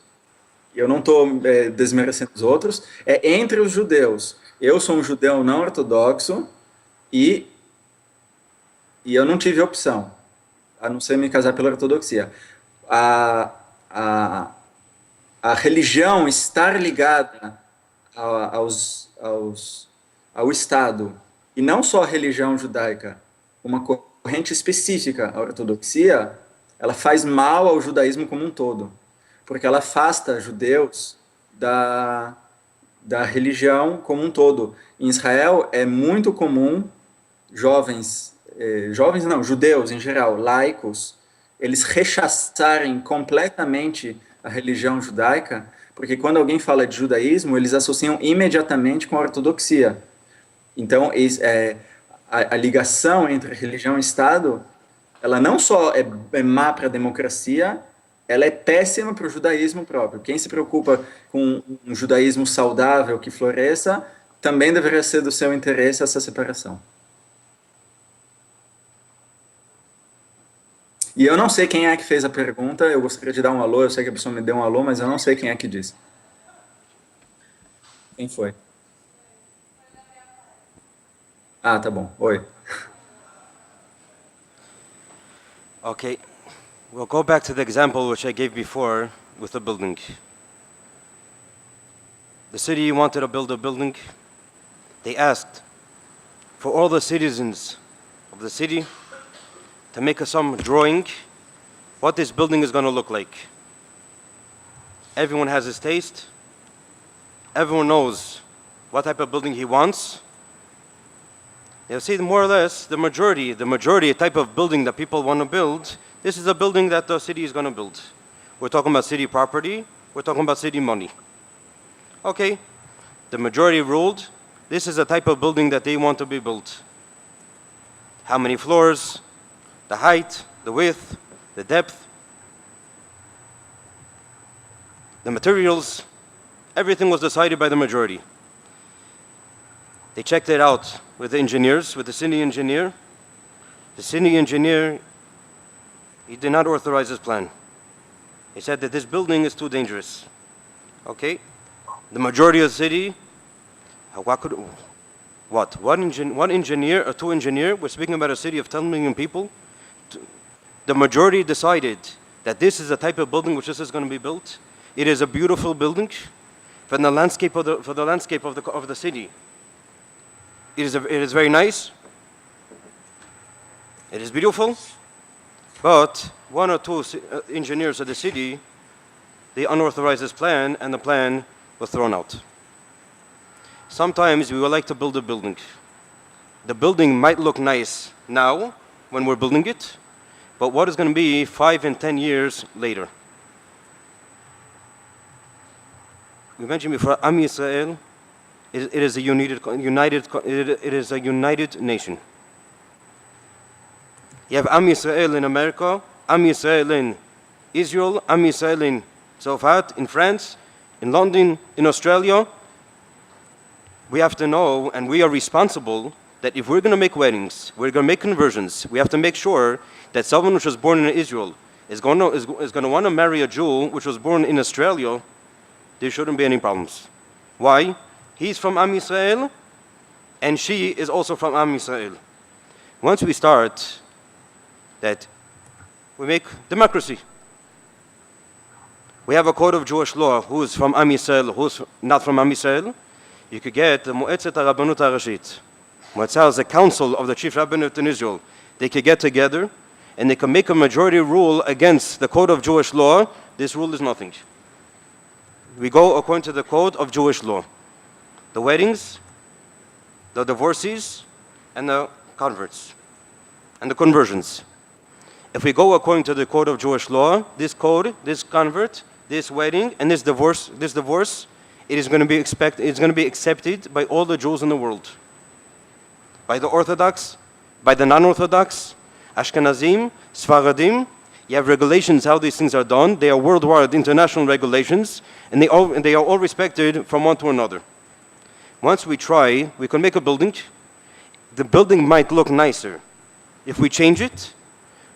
eu não estou desmerecendo os outros, é entre os judeus. Eu sou um judeu não ortodoxo e eu não tive opção, a não ser me casar pela ortodoxia. A religião estar ligada ao Estado, e não só a religião judaica, uma corrente específica, a ortodoxia, ela faz mal ao judaísmo como um todo, porque ela afasta judeus da religião como um todo. Em Israel é muito comum judeus em geral, laicos, eles rechaçarem completamente a religião judaica, porque quando alguém fala de judaísmo, eles associam imediatamente com a ortodoxia. Então, a ligação entre religião e Estado, ela não só é má para a democracia, ela é péssima para o judaísmo próprio. Quem se preocupa com um judaísmo saudável que floresça, também deveria ser do seu interesse essa separação. E eu não sei quem é que fez a pergunta, eu gostaria de dar um alô, eu sei que a pessoa me deu um alô, mas eu não sei quem é que disse. Quem foi? Ah, tá bom. Oi. Okay, we'll go back to the example which I gave before with the building. The city wanted to build a building. They asked for all the citizens of the city to make some drawing what this building is going to look like. Everyone has his taste. Everyone knows what type of building he wants. You see, more or less, the majority type of building that people want to build, this is a building that the city is going to build. We're talking about city property. We're talking about city money. Okay, the majority ruled, this is the type of building that they want to be built. How many floors, the height, the width, the depth, the materials, everything was decided by the majority. They checked it out with the engineers, with the city engineer. The city engineer, he did not authorize this plan. He said that this building is too dangerous. Okay? The majority of the city, one engineer or two engineers, we're speaking about a city of 10 million people. The majority decided that this is the type of building which this is going to be built. It is a beautiful building for the landscape of the city. It is very nice. It is beautiful. But one or two engineers of the city, they unauthorized this plan, and the plan was thrown out. Sometimes we would like to build a building. The building might look nice now when we're building it, but what is going to be 5 and 10 years later? We mentioned before, Am Yisrael, it is a united nation. You have Am Yisrael in America, Am Yisrael in Israel, Am Yisrael in Tzofat, in France, in London, in Australia. We have to know, and we are responsible, that if we're going to make weddings, we're going to make conversions, we have to make sure that someone which was born in Israel is going to want to marry a Jew which was born in Australia. There shouldn't be any problems. Why? He's from Am Yisrael, and she is also from Am Yisrael. Once we start that, we make democracy. we have a code of Jewish law who's from Am Yisrael, who's not from Am Yisrael. You could get the Moetzet HaRabbanut HaRashit. Moetzah is the council of the chief rabbinate in Israel. They could get together and they can make a majority rule against the code of Jewish law. This rule is nothing. We go according to the code of Jewish law. The weddings, the divorces, and the converts, and the conversions. If we go according to the code of Jewish law, this code, this convert, this wedding, and this divorce, it is going to be accepted by all the Jews in the world. By the Orthodox, by the non-Orthodox, Ashkenazim, Sfaradim. You have regulations how these things are done. They are worldwide international regulations, and they are all respected from one to another. Once we try, we can make a building. The building might look nicer if we change it,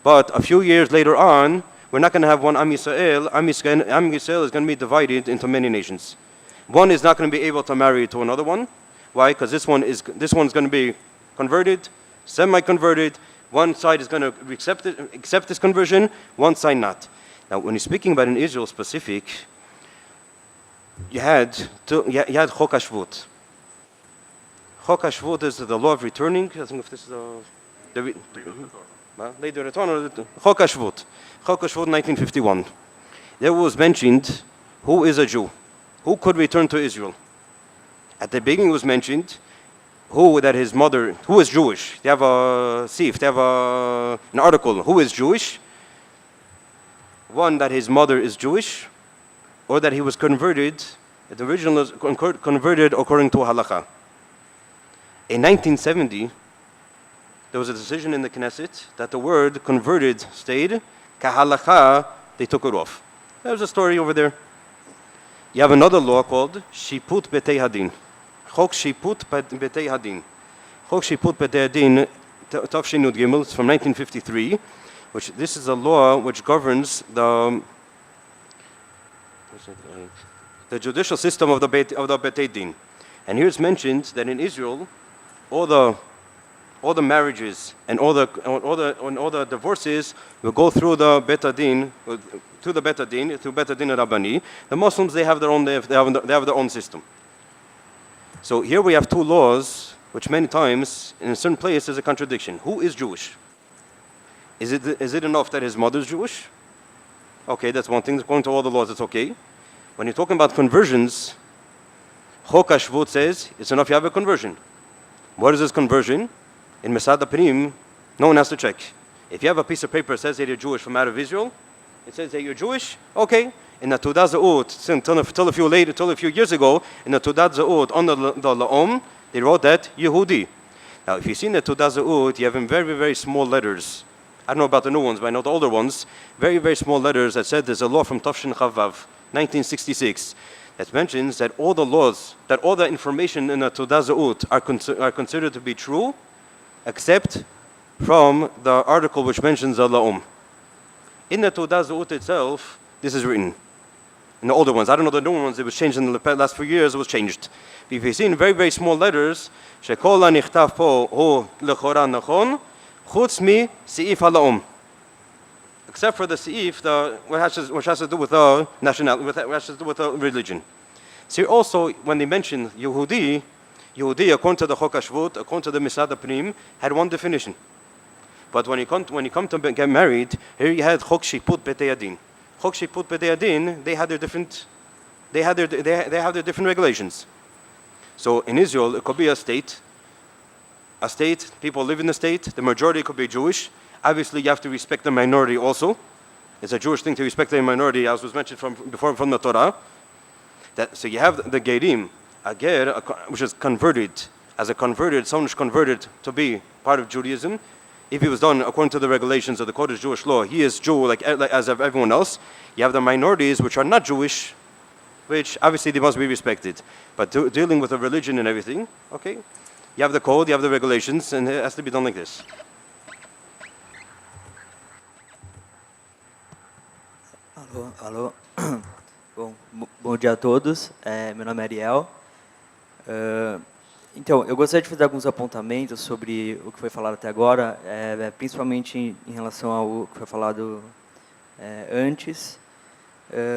but a few years later on, we're not going to have one Am Yisrael. Am Yisrael is going to be divided into many nations. One is not going to be able to marry to another one. Why? Because this one's going to be converted, semi-converted. One side is going to accept this conversion, one side not. Now, when you're speaking about in Israel specific, you had Chok HaShvut. Chok HaShvut is the law of returning. I think if this is the return or the Chok HaShvut. Chok HaShvut 1951. There was mentioned who is a Jew, who could return to Israel. At the beginning was mentioned who is Jewish. They have a sif, they have an article, who is Jewish. One, that his mother is Jewish, or that he was converted, the original is converted according to halakha. In 1970, there was a decision in the Knesset that the word converted stayed, kahalakha, they took it off. There's a story over there. You have another law called Shiput Betei Hadin. Chok Shiput Betei Hadin. Chok Shiput Betei Hadin, Tafshin Yud Gimel, it's from 1953, which this is a law which governs the judicial system of the Betei Din. And here it's mentioned that in Israel, all the marriages and all the divorces will go through the Bet Din, through Bet Din Rabbani. The Muslims, they have their own system. So here we have two laws, which many times in a certain place there's a contradiction. Who is Jewish? Is it enough that his mother is Jewish? Okay, that's one thing. According to all the laws, it's okay. When you're talking about conversions, Chok HaShvut says it's enough you have a conversion. What is this conversion? In Masad Prim, no one has to check. If you have a piece of paper that says that you're Jewish from out of Israel, it says that you're Jewish, okay. In the Tudat Za'ut, till a few years ago, in the Tudat Za'ut, on the La'om, they wrote that Yehudi. Now, if you see in the Tudat Za'ut, you have in very, very small letters. I don't know about the new ones, but I know the older ones. Very, very small letters that said there's a law from Tafshin Chavav, 1966, that mentions that all the laws, that all the information in the Tudat Za'ut are considered to be true, except from the article which mentions the La'om. In the Tudat Za'ut itself, this is written. In the older ones, I don't know the new ones, it was changed in the last few years, it was changed. If you see in very, very small letters, שכל הנכתב פה הוא לכאורה נכון, חוץ מסעיף הלאום. Except for the seif, which has to do with nationality, which has to do with religion. See, also, when they mention Yehudi, according to the Chok HaShvut, according to the Masad Prim, had one definition. But when you come to get married, here you had Chok Shiput Betei Hadin. Chok Shiput Betei Hadin, they have their different regulations. So in Israel, it could be a state, people live in the state, the majority could be Jewish. Obviously, you have to respect the minority also. It's a Jewish thing to respect the minority, as was mentioned before from the Torah. So you have the Gerim, a Ger, which is converted, someone who's converted to be part of Judaism. If he was done according to the regulations of the Kodesh Jewish law, he is Jew like as of everyone else. You have the minorities which are not Jewish, which obviously they must be respected. But dealing with the religion and everything, okay, you have the code, you have the regulations, and it has to be done like this. Alô. Bom dia a todos. Meu nome é Ariel. Então, eu gostaria de fazer alguns apontamentos sobre o que foi falado até agora, principalmente em relação ao que foi falado antes.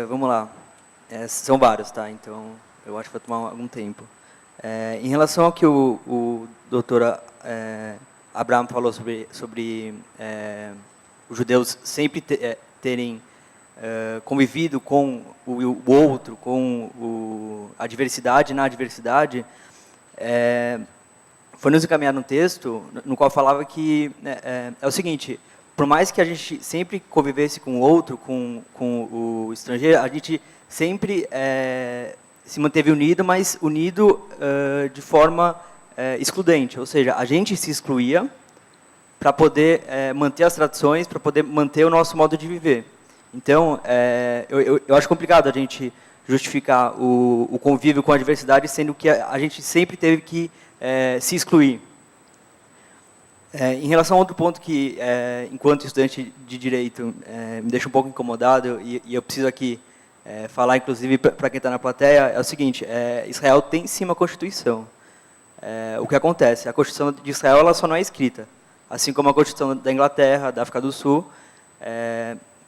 Vamos lá. São vários, tá? Então, eu acho que vai tomar algum tempo. Em relação ao que o doutor Abraham falou sobre os judeus sempre terem convivido com o outro, com a diversidade na diversidade, foi nos encaminhado um texto no qual falava que é o seguinte: por mais que a gente sempre convivesse com o outro, com o estrangeiro, a gente sempre se manteve unido, mas unido de forma excludente, ou seja, a gente se excluía para poder manter as tradições, para poder manter o nosso modo de viver. Então, eu acho complicado a gente justificar o convívio com a diversidade, sendo que a gente sempre teve que se excluir. Em relação a outro ponto que, enquanto estudante de Direito, me deixa um pouco incomodado, e eu preciso aqui falar, inclusive, para quem está na plateia, é o seguinte: Israel tem sim uma Constituição. O que acontece? A Constituição de Israel ela só não é escrita, assim como a Constituição da Inglaterra, da África do Sul.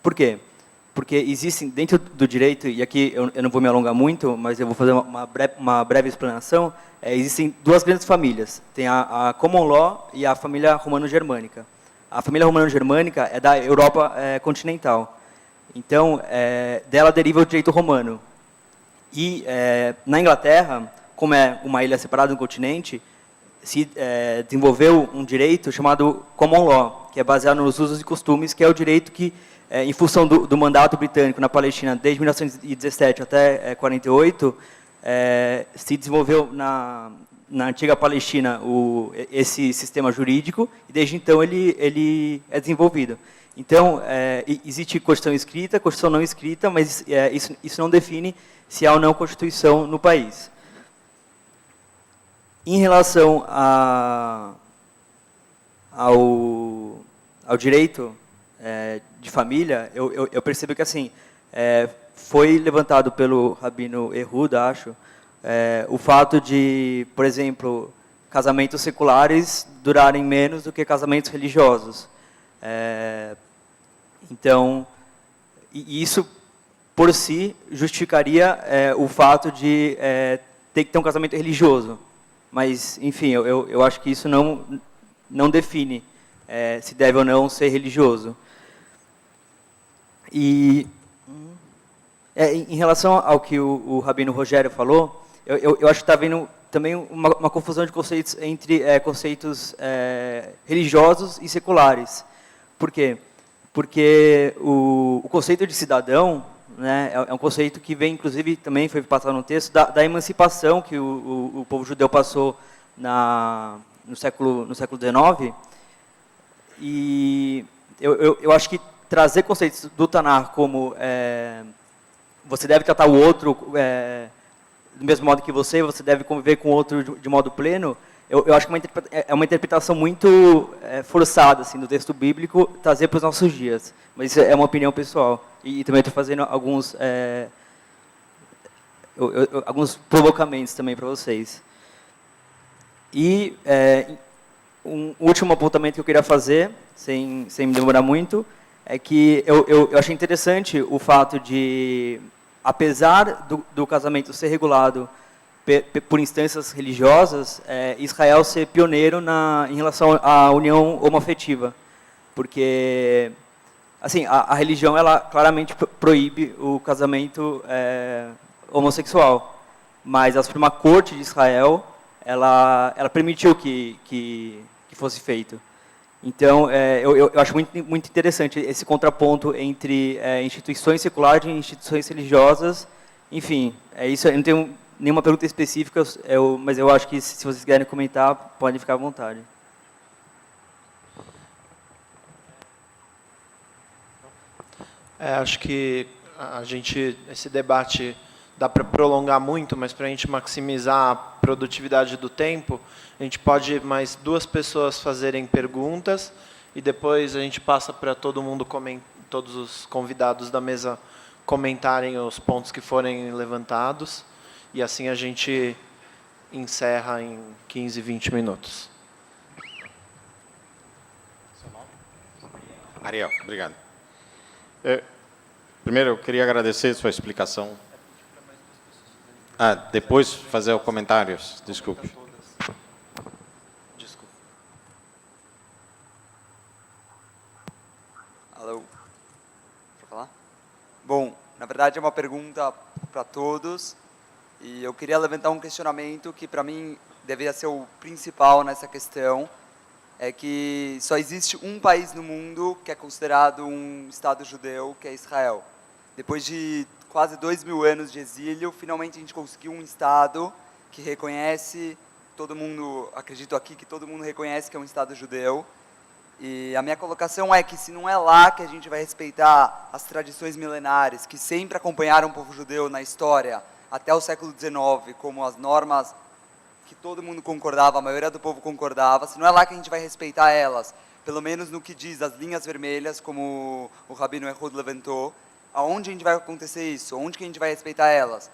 Por quê? Porque existem, dentro do direito, e aqui eu não vou me alongar muito, mas eu vou fazer uma breve explanação, existem duas grandes famílias. Tem a Common Law e a família romano-germânica. A família romano-germânica é da Europa continental. Então, dela deriva o direito romano. E, na Inglaterra, como é uma ilha separada do continente, se desenvolveu um direito chamado Common Law, que é baseado nos usos e costumes, que é o direito que, em função do mandato britânico na Palestina, desde 1917 até 1948, se desenvolveu na antiga Palestina esse sistema jurídico, e desde então ele é desenvolvido. Então, existe Constituição escrita, Constituição não escrita, mas isso não define se há ou não Constituição no país. Em relação ao direito de família, eu percebo que assim foi levantado pelo Rabino Ehud, acho, o fato de, por exemplo, casamentos seculares durarem menos do que casamentos religiosos. Então, isso por si justificaria o fato de ter que ter um casamento religioso. Mas, enfim, eu acho que isso não define se deve ou não ser religioso. E, em relação ao que o Rabino Rogério falou, eu acho que está havendo também uma confusão de conceitos entre conceitos religiosos e seculares. Por quê? Porque o conceito de cidadão, né, é um conceito que vem, inclusive, também foi passado no texto, da emancipação que o povo judeu passou no século XIX. E eu acho que trazer conceitos do Tanar como você deve tratar o outro do mesmo modo que você deve conviver com o outro de modo pleno, eu acho que é uma interpretação muito forçada assim, do texto bíblico, trazer para os nossos dias. Mas isso é uma opinião pessoal. E também estou fazendo alguns provocamentos também para vocês. E um último apontamento que eu queria fazer, sem me demorar muito, é que eu achei interessante o fato de, apesar do casamento ser regulado por instâncias religiosas, Israel ser pioneiro em relação à união homoafetiva, porque assim a religião ela claramente proíbe o casamento homossexual, mas a Suprema Corte de Israel ela permitiu que fosse feito. Então eu acho muito interessante esse contraponto entre instituições seculares e instituições religiosas. Enfim, isso. Eu não tenho nenhuma pergunta específica, mas eu acho que se vocês quiserem comentar, podem ficar à vontade. Acho que esse debate dá para prolongar muito, mas para a gente maximizar a produtividade do tempo, a gente pode mais duas pessoas fazerem perguntas e depois a gente passa para todo mundo, todos os convidados da mesa comentarem os pontos que forem levantados. E assim a gente encerra em 15, 20 minutos. Ariel, obrigado. Primeiro, eu queria agradecer a sua explicação. Depois fazer os comentários, desculpe. Alô? Pra falar? Bom, na verdade é uma pergunta para todos e eu queria levantar um questionamento que para mim deveria ser o principal nessa questão, é que só existe um país no mundo que é considerado um Estado judeu, que é Israel. Depois de quase 2000 anos de exílio, finalmente a gente conseguiu um Estado que reconhece, todo mundo, acredito aqui que todo mundo reconhece que é um Estado judeu. E a minha colocação é que se não é lá que a gente vai respeitar as tradições milenares que sempre acompanharam o povo judeu na história até o século XIX, como as normas que todo mundo concordava, a maioria do povo concordava, se não é lá que a gente vai respeitar elas, pelo menos no que diz as linhas vermelhas, como o Rabino Ehud levantou, aonde a gente vai acontecer isso? Onde que a gente vai respeitar elas?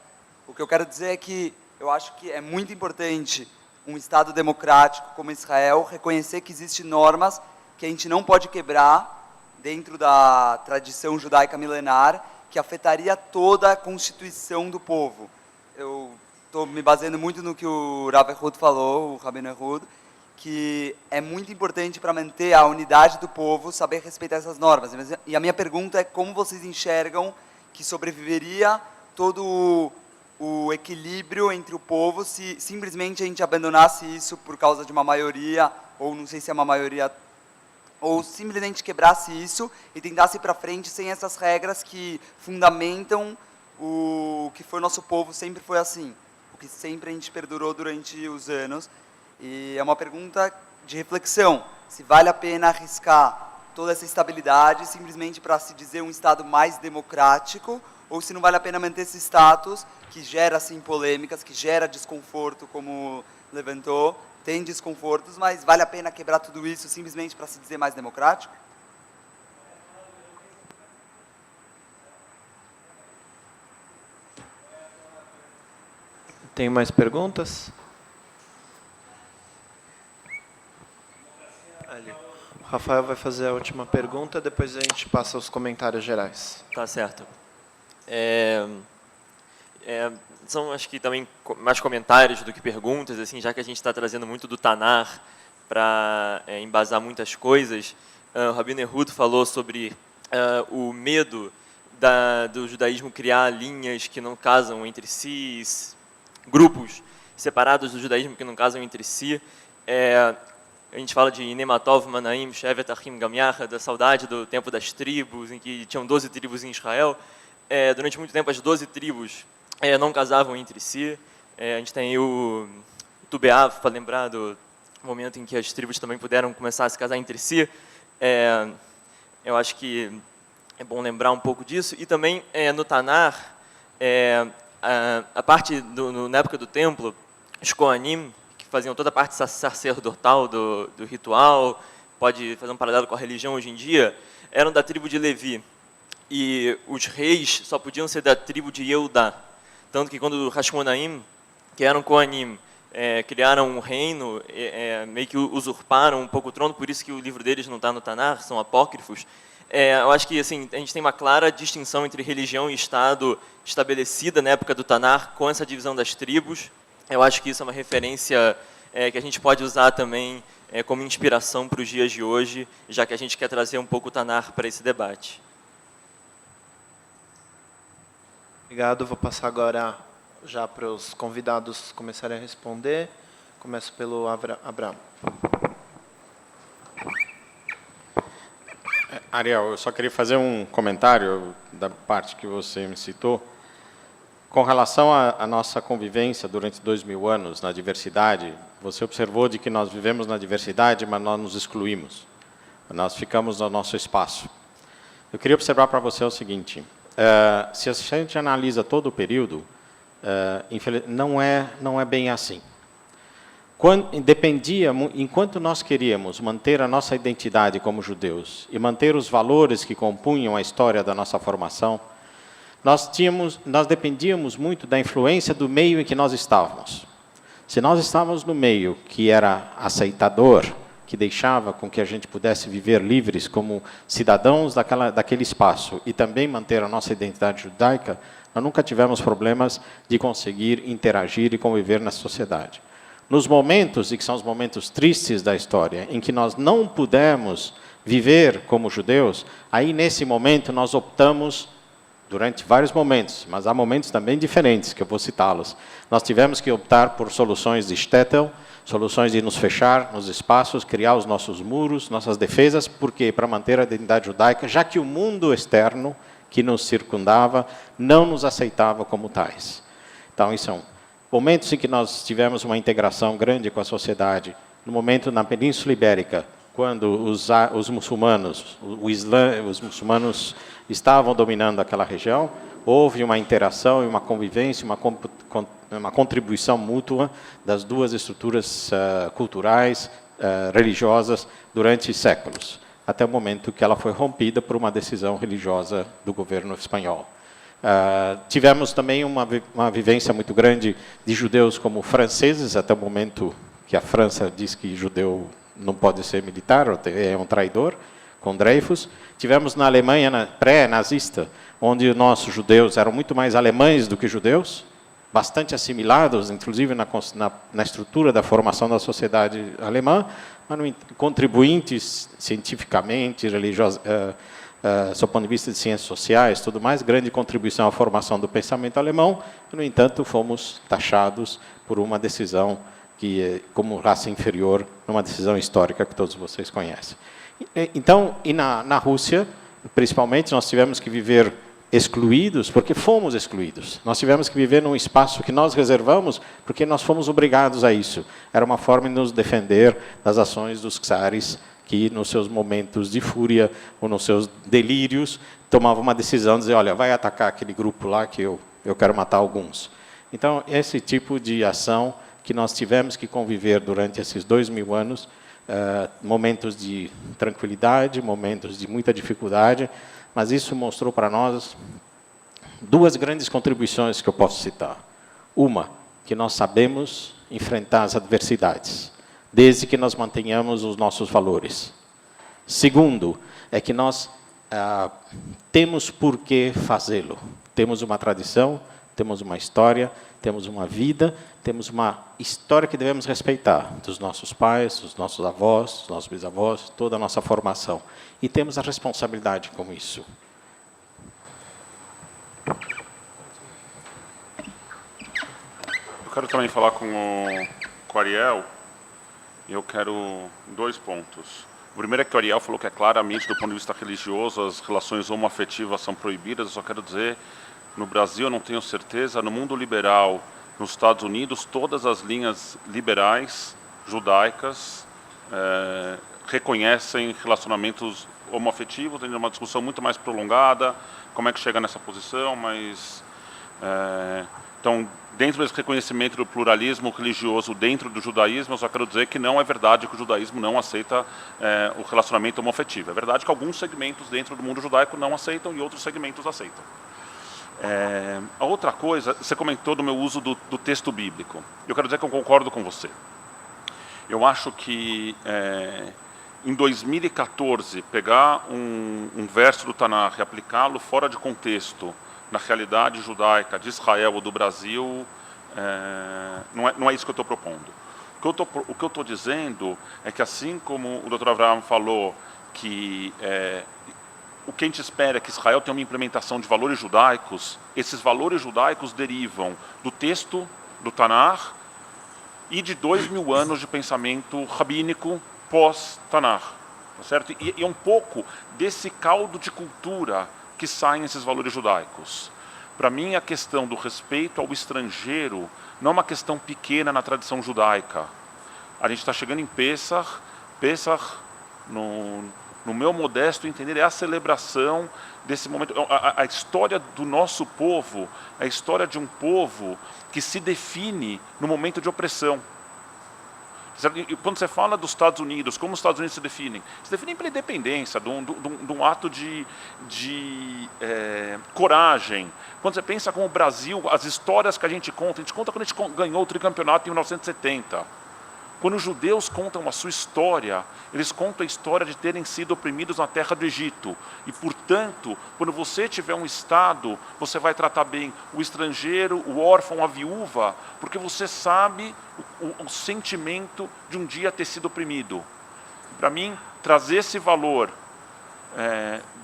O que eu quero dizer é que eu acho que é muito importante um Estado democrático como Israel reconhecer que existem normas que a gente não pode quebrar dentro da tradição judaica milenar, que afetaria toda a constituição do povo. Eu estou me baseando muito no que o Rav Ehud falou, o Rabino Ehud, que é muito importante para manter a unidade do povo, saber respeitar essas normas. E a minha pergunta é como vocês enxergam que sobreviveria todo o equilíbrio entre o povo se simplesmente a gente abandonasse isso por causa de uma maioria, ou não sei se é uma maioria, ou simplesmente quebrasse isso e tentasse ir para frente sem essas regras que fundamentam o que foi o nosso povo, sempre foi assim, o que sempre a gente perdurou durante os anos. E é uma pergunta de reflexão, se vale a pena arriscar toda essa estabilidade simplesmente para se dizer um Estado mais democrático, ou se não vale a pena manter esse status que gera assim polêmicas, que gera desconforto, como levantou, tem desconfortos, mas vale a pena quebrar tudo isso simplesmente para se dizer mais democrático? Tem mais perguntas? Ali. O Rafael vai fazer a última pergunta, depois a gente passa os comentários gerais. Tá certo. São, acho que também mais comentários do que perguntas, assim, já que a gente está trazendo muito do Tanar para embasar muitas coisas. O Rabino Ehud falou sobre o medo do judaísmo criar linhas que não casam entre si, grupos separados do judaísmo que não casam entre si. A gente fala de Nematov, Manaim, Shevet, Achim, Gam Yachad, da saudade do tempo das tribos, em que tinham 12 tribos em Israel. Durante muito tempo, as 12 tribos não casavam entre si. A gente tem o Tubeav, para lembrar do momento em que as tribos também puderam começar a se casar entre si. Eu acho que é bom lembrar um pouco disso. E também, no Tanar, a parte, na época do templo, os Kohanim, que faziam toda a parte sacerdotal do ritual, pode fazer um paralelo com a religião hoje em dia, eram da tribo de Levi. E os reis só podiam ser da tribo de Yehudá. Tanto que quando os Hashmonaim, que eram Kohanim, criaram um reino, meio que usurparam um pouco o trono, por isso que o livro deles não está no Tanar, são apócrifos. Eu acho que assim, a gente tem uma clara distinção entre religião e Estado estabelecida na época do Tanar, com essa divisão das tribos. Eu acho que isso é uma referência que a gente pode usar também como inspiração para os dias de hoje, já que a gente quer trazer um pouco o Tanar para esse debate. Obrigado. Vou passar agora já para os convidados começarem a responder. Começo pelo Abraão. Ariel, eu só queria fazer um comentário da parte que você me citou. Com relação à nossa convivência durante 2000 anos na diversidade, você observou de que nós vivemos na diversidade, mas nós nos excluímos. Nós ficamos no nosso espaço. Eu queria observar para você o seguinte: se a gente analisa todo o período, não é bem assim. Enquanto nós queríamos manter a nossa identidade como judeus e manter os valores que compunham a história da nossa formação, nós dependíamos muito da influência do meio em que nós estávamos. Se nós estávamos no meio que era aceitador, que deixava com que a gente pudesse viver livres como cidadãos daquele espaço e também manter a nossa identidade judaica, nós nunca tivemos problemas de conseguir interagir e conviver na sociedade. Nos momentos, e que são os momentos tristes da história, em que nós não pudemos viver como judeus, aí nesse momento nós optamos, durante vários momentos, mas há momentos também diferentes, que eu vou citá-los. Nós tivemos que optar por soluções de shtetl, soluções de nos fechar nos espaços, criar os nossos muros, nossas defesas, porque para manter a identidade judaica, já que o mundo externo que nos circundava não nos aceitava como tais. Então, isso são momentos em que nós tivemos uma integração grande com a sociedade. No momento na Península Ibérica, quando os muçulmanos, o Islã, os muçulmanos estavam dominando aquela região, houve uma interação e uma convivência, uma contribuição mútua das duas estruturas culturais, religiosas, durante séculos, até o momento que ela foi rompida por uma decisão religiosa do governo espanhol. Tivemos também uma vivência muito grande de judeus como franceses, até o momento que a França diz que judeu não pode ser militar, é um traidor, com Dreyfus. Tivemos na Alemanha pré-nazista, onde nossos judeus eram muito mais alemães do que judeus, bastante assimilados, inclusive na estrutura da formação da sociedade alemã, mas contribuintes cientificamente, do ponto de vista de ciências sociais, tudo mais, grande contribuição à formação do pensamento alemão. No entanto, fomos taxados por uma decisão que, como raça inferior, numa decisão histórica que todos vocês conhecem. Então, e na Rússia, principalmente, nós tivemos que viver excluídos, porque fomos excluídos. Nós tivemos que viver num espaço que nós reservamos, porque nós fomos obrigados a isso. Era uma forma de nos defender das ações dos czares, que, nos seus momentos de fúria ou nos seus delírios, tomavam uma decisão de dizer, olha, vai atacar aquele grupo lá que eu quero matar alguns. Então, esse tipo de ação que nós tivemos que conviver durante esses 2000 anos, momentos de tranquilidade, momentos de muita dificuldade, mas isso mostrou para nós duas grandes contribuições que eu posso citar. Uma, que nós sabemos enfrentar as adversidades, desde que nós mantenhamos os nossos valores. Segundo, é que nós temos por que fazê-lo. Temos uma tradição, temos uma história, temos uma vida, temos uma história que devemos respeitar, dos nossos pais, dos nossos avós, dos nossos bisavós, toda a nossa formação. E temos a responsabilidade com isso. Eu quero também falar com o Ariel, e eu quero 2 pontos. O primeiro é que o Ariel falou que é claramente, do ponto de vista religioso, as relações homoafetivas são proibidas. Eu só quero dizer, no Brasil, eu não tenho certeza, no mundo liberal, nos Estados Unidos, todas as linhas liberais judaicas reconhecem relacionamentos homoafetivos. Tem uma discussão muito mais prolongada, como é que chega nessa posição, mas... então, dentro desse reconhecimento do pluralismo religioso dentro do judaísmo, eu só quero dizer que não é verdade que o judaísmo não aceita o relacionamento homoafetivo. É verdade que alguns segmentos dentro do mundo judaico não aceitam e outros segmentos aceitam. A outra coisa, você comentou do meu uso do texto bíblico. Eu quero dizer que eu concordo com você. Eu acho que em 2014, pegar um verso do Tanakh e aplicá-lo fora de contexto na realidade judaica de Israel ou do Brasil, não é isso que eu estou propondo. O que eu estou dizendo é que, assim como o Dr. Avraham falou, que o que a gente espera é que Israel tenha uma implementação de valores judaicos, esses valores judaicos derivam do texto do Tanakh e de 2000 anos de pensamento rabínico pós-Tanakh, tá certo? E é um pouco desse caldo de cultura que saem esses valores judaicos. Para mim, a questão do respeito ao estrangeiro não é uma questão pequena na tradição judaica. A gente está chegando em Pesach, no meu modesto entender, é a celebração desse momento. A história do nosso povo é a história de um povo que se define no momento de opressão. E quando você fala dos Estados Unidos, como os Estados Unidos se definem? Se definem pela independência, de um ato de coragem. Quando você pensa como o Brasil, as histórias que a gente conta quando a gente ganhou o tricampeonato em 1970. Quando os judeus contam a sua história, eles contam a história de terem sido oprimidos na terra do Egito. E, portanto, quando você tiver um Estado, você vai tratar bem o estrangeiro, o órfão, a viúva, porque você sabe o sentimento de um dia ter sido oprimido. Para mim, trazer esse valor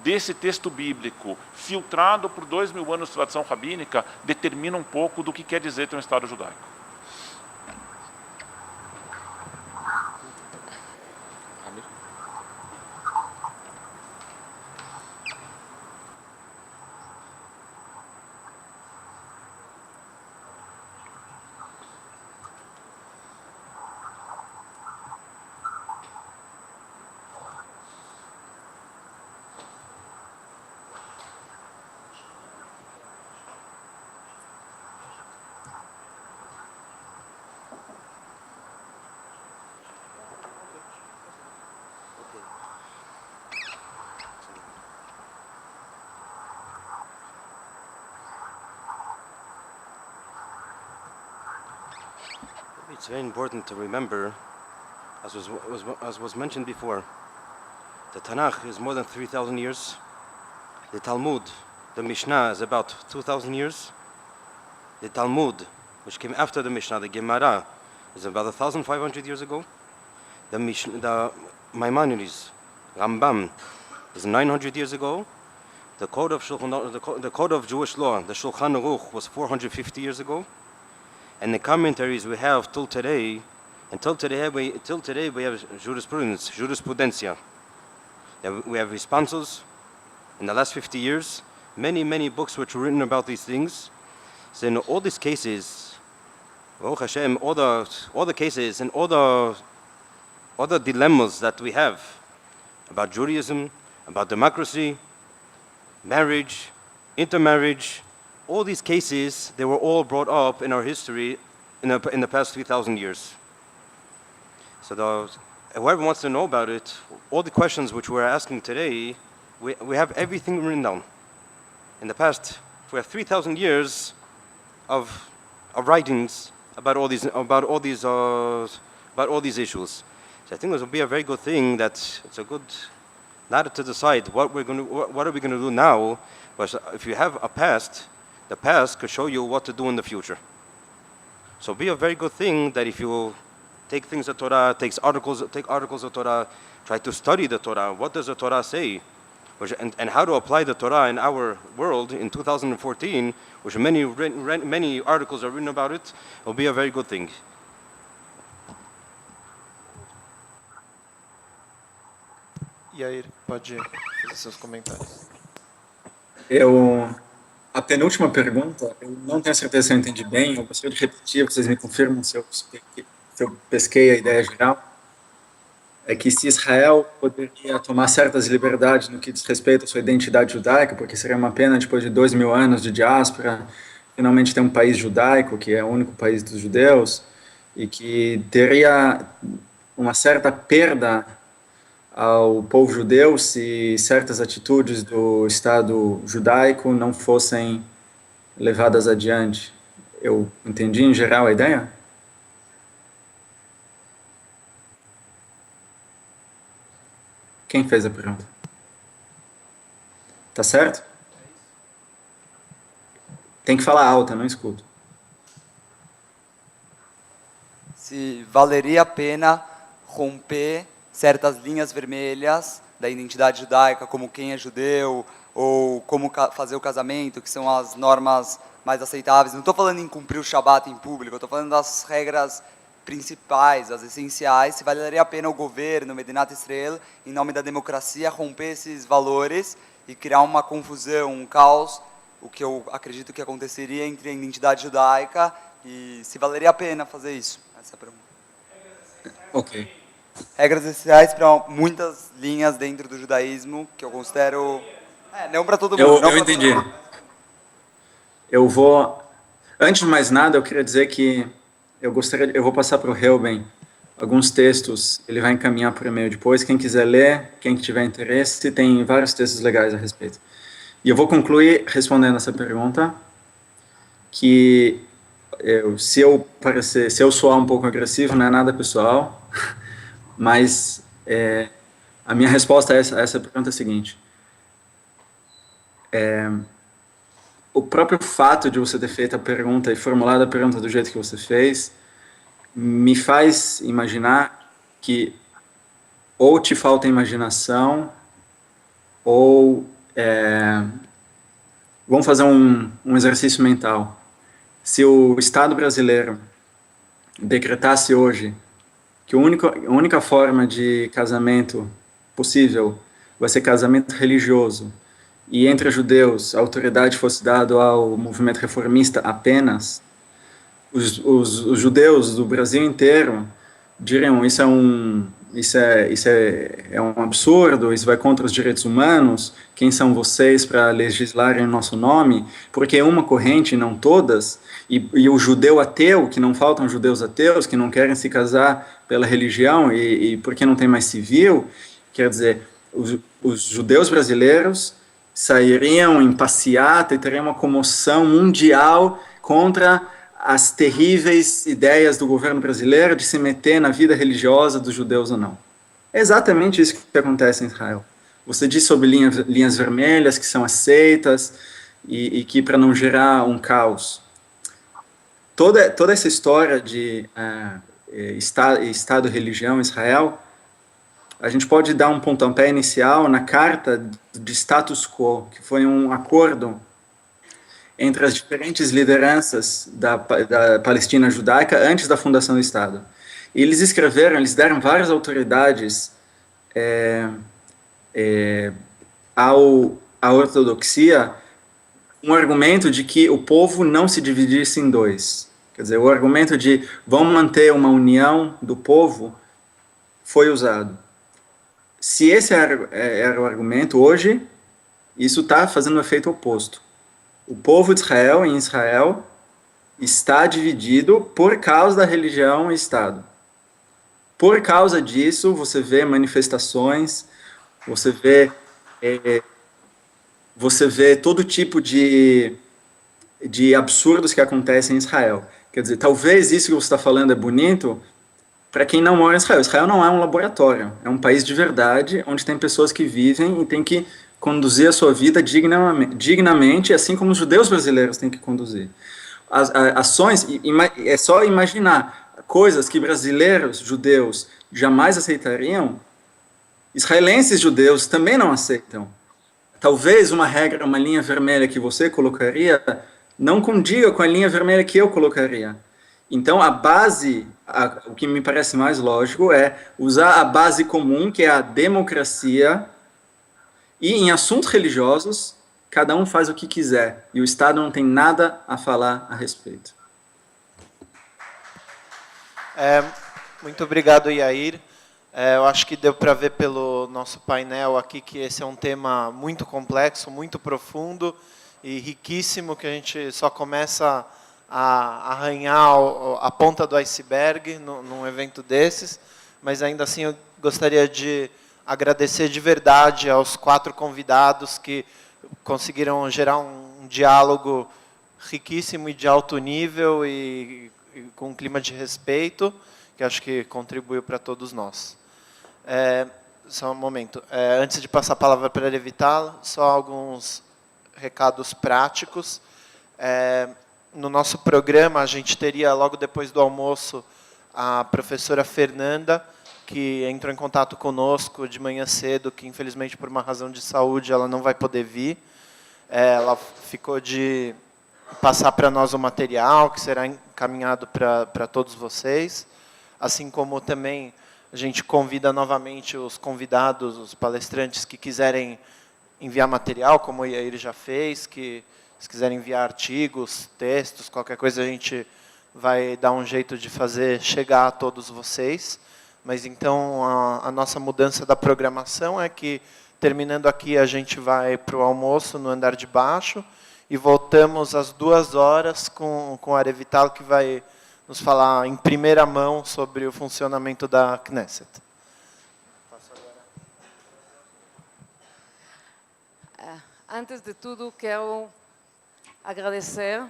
desse texto bíblico, filtrado por 2000 anos de tradição rabínica, determina um pouco do que quer dizer ter um Estado judaico. It's very important to remember, as was mentioned before, the Tanakh is more than 3,000 years. The Talmud, the Mishnah, is about 2,000 years. The Talmud, which came after the Mishnah, the Gemara, is about 1,500 years ago. The Maimonides, Rambam, is 900 years ago. The code of the code of Jewish law, the Shulchan Aruch, was 450 years ago. And the commentaries we have till today we have jurisprudencia. We have responsos in the last 50 years. Many books which were written about these things. So in all these cases, Baruch Hashem, all the cases and all the dilemmas that we have about Judaism, about democracy, marriage, intermarriage, all these cases, they were all brought up in our history in the past 3,000 years. So whoever wants to know about it, all the questions which we're asking today, we have everything written down. In the past, we have 3,000 years of writings about all these issues. So I think this will be a very good thing. That it's a good matter to decide what are we going to do now. But if you have a past, the past could show you what to do in the future. So it'll be a very good thing that if you take things of Torah, take articles of Torah, try to study the Torah. What does the Torah say? And how to apply the Torah in our world in 2014, which many articles are written about it, will be a very good thing. Yair, pode fazer seus comentários. A penúltima pergunta, eu não tenho certeza se eu entendi bem, eu gostaria de repetir, vocês me confirmam se eu pesquei a ideia geral. É que se Israel poderia tomar certas liberdades no que diz respeito à sua identidade judaica, porque seria uma pena, depois de 2000 anos de diáspora, finalmente ter um país judaico, que é o único país dos judeus, e que teria uma certa perda ao povo judeu se certas atitudes do Estado judaico não fossem levadas adiante. Eu entendi em geral a ideia? Quem fez a pergunta? Tá certo? Tem que falar alto, eu não escuto. Se valeria a pena romper certas linhas vermelhas da identidade judaica, como quem é judeu, ou como fazer o casamento, que são as normas mais aceitáveis. Não estou falando em cumprir o Shabat em público, estou falando das regras principais, as essenciais. Se valeria a pena o governo, Medinat Israel, em nome da democracia, romper esses valores e criar uma confusão, um caos, o que eu acredito que aconteceria entre a identidade judaica, e se valeria a pena fazer isso. Essa é a pergunta. Ok. Regras essenciais para muitas linhas dentro do judaísmo, que eu considero... não para todo mundo. Eu entendi. Eu vou... Antes de mais nada, eu queria dizer que eu vou passar para o Reuben alguns textos, ele vai encaminhar por e-mail depois, quem quiser ler, quem tiver interesse, tem vários textos legais a respeito. E eu vou concluir respondendo essa pergunta, que se eu soar um pouco agressivo, não é nada pessoal, mas a minha resposta a essa pergunta é a seguinte. O próprio fato de você ter feito a pergunta e formulado a pergunta do jeito que você fez me faz imaginar que ou te falta imaginação ou vamos fazer um exercício mental. Se o Estado brasileiro decretasse hoje que a única forma de casamento possível vai ser casamento religioso, e entre judeus a autoridade fosse dada ao movimento reformista apenas, os judeus do Brasil inteiro diriam: isso é um absurdo, isso vai contra os direitos humanos, quem são vocês para legislar em nosso nome? Porque é uma corrente, não todas, e o judeu ateu, que não faltam judeus ateus, que não querem se casar pela religião, e porque não tem mais civil, quer dizer, os judeus brasileiros sairiam em passeata e teriam uma comoção mundial contra as terríveis ideias do governo brasileiro de se meter na vida religiosa dos judeus ou não. É exatamente isso que acontece em Israel. Você diz sobre linhas vermelhas que são aceitas e que para não gerar um caos. Toda essa história de Estado e religião em Israel, a gente pode dar um pontapé inicial na carta de status quo, que foi um acordo entre as diferentes lideranças da Palestina judaica antes da fundação do Estado. E eles deram várias autoridades à ortodoxia, um argumento de que o povo não se dividisse em dois. Quer dizer, o argumento de vamos manter uma união do povo foi usado. Se esse era o argumento, hoje, isso está fazendo um efeito oposto. O povo de Israel, em Israel, está dividido por causa da religião e Estado. Por causa disso, você vê manifestações, você vê todo tipo de absurdos que acontecem em Israel. Quer dizer, talvez isso que você está falando é bonito para quem não mora em Israel. Israel não é um laboratório, é um país de verdade, onde tem pessoas que vivem e têm que conduzir a sua vida dignamente, assim como os judeus brasileiros têm que conduzir. As ações, é só imaginar coisas que brasileiros, judeus, jamais aceitariam, israelenses judeus também não aceitam. Talvez uma regra, uma linha vermelha que você colocaria, não condiga com a linha vermelha que eu colocaria. Então, a base, o que me parece mais lógico é usar a base comum, que é a democracia, e em assuntos religiosos, cada um faz o que quiser, e o Estado não tem nada a falar a respeito. Muito obrigado, Yair. Eu acho que deu para ver pelo nosso painel aqui que esse é um tema muito complexo, muito profundo e riquíssimo, que a gente só começa a arranhar a ponta do iceberg num evento desses, mas ainda assim eu gostaria de agradecer de verdade aos 4 convidados que conseguiram gerar um diálogo riquíssimo e de alto nível e com um clima de respeito, que acho que contribuiu para todos nós. Só um momento. Antes de passar a palavra para a Levital, só alguns recados práticos. No nosso programa, a gente teria, logo depois do almoço, a professora Fernanda, que entrou em contato conosco de manhã cedo, que infelizmente por uma razão de saúde ela não vai poder vir. Ela ficou de passar para nós o material, que será encaminhado para todos vocês, assim como também a gente convida novamente os convidados, os palestrantes que quiserem enviar material, como o Yair já fez, que se quiserem enviar artigos, textos, qualquer coisa, a gente vai dar um jeito de fazer chegar a todos vocês. Mas então a nossa mudança da programação é que, terminando aqui, a gente vai para o almoço no andar de baixo e voltamos às 14h com a Revital, que vai nos falar em primeira mão sobre o funcionamento da Knesset. Antes de tudo, quero agradecer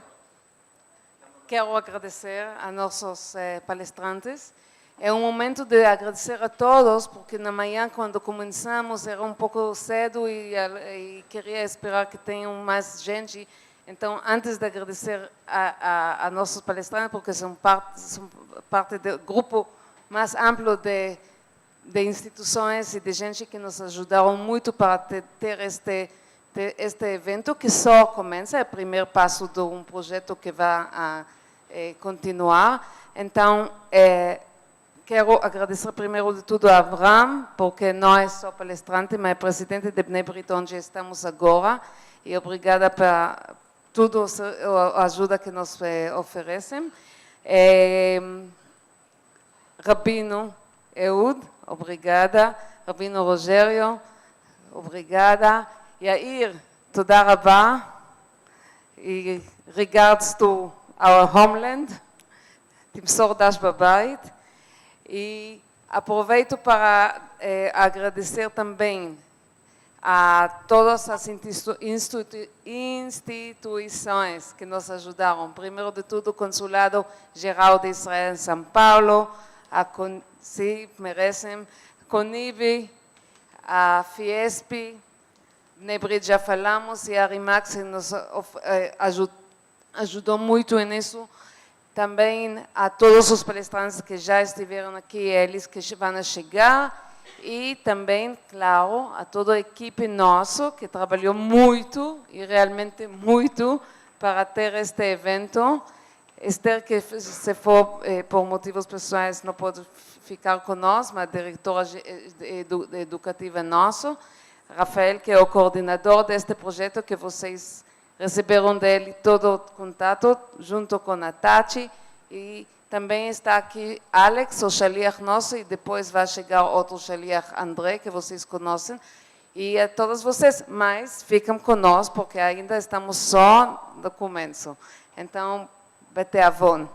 quero agradecer a nossos palestrantes. É um momento de agradecer a todos, porque na manhã, quando começamos, era um pouco cedo e queria esperar que tenham mais gente. Então, antes de agradecer a nossos palestrantes, porque são parte do grupo mais amplo de instituições e de gente que nos ajudaram muito para ter este evento, que só começa, é o primeiro passo de um projeto que vai continuar. Então, quero agradecer primeiro de tudo a Abraham, porque não é só palestrante, mas é presidente de Bnei Brit, onde estamos agora, e obrigada por toda a ajuda que nos oferecem. Rabino Ehud, obrigada. Rabino Rogério, obrigada. Yair, toda rabá. E regards to our homeland. תמסור דש בבית. E aproveito para agradecer também a todas as instituições que nos ajudaram. Primeiro de tudo, o Consulado Geral de Israel em São Paulo, se merecem, CONIB, a Fiesp, Bnei Brit já falamos, e a RIMAX que nos ajudou muito nisso. Também a todos os palestrantes que já estiveram aqui, eles que vão chegar. E também, claro, a toda a equipe nossa, que trabalhou muito, e realmente muito, para ter este evento. Esther, que se for por motivos pessoais, não pode ficar conosco, mas a diretora educativa nossa. Rafael, que é o coordenador deste projeto, que vocês receberam dele todo o contato, junto com a Tati. E também está aqui Alex, o Shaliach nosso, e depois vai chegar outro Shaliach, André, que vocês conhecem. E a todos vocês, mas ficam conosco, porque ainda estamos só no começo. Então, Bete Avon.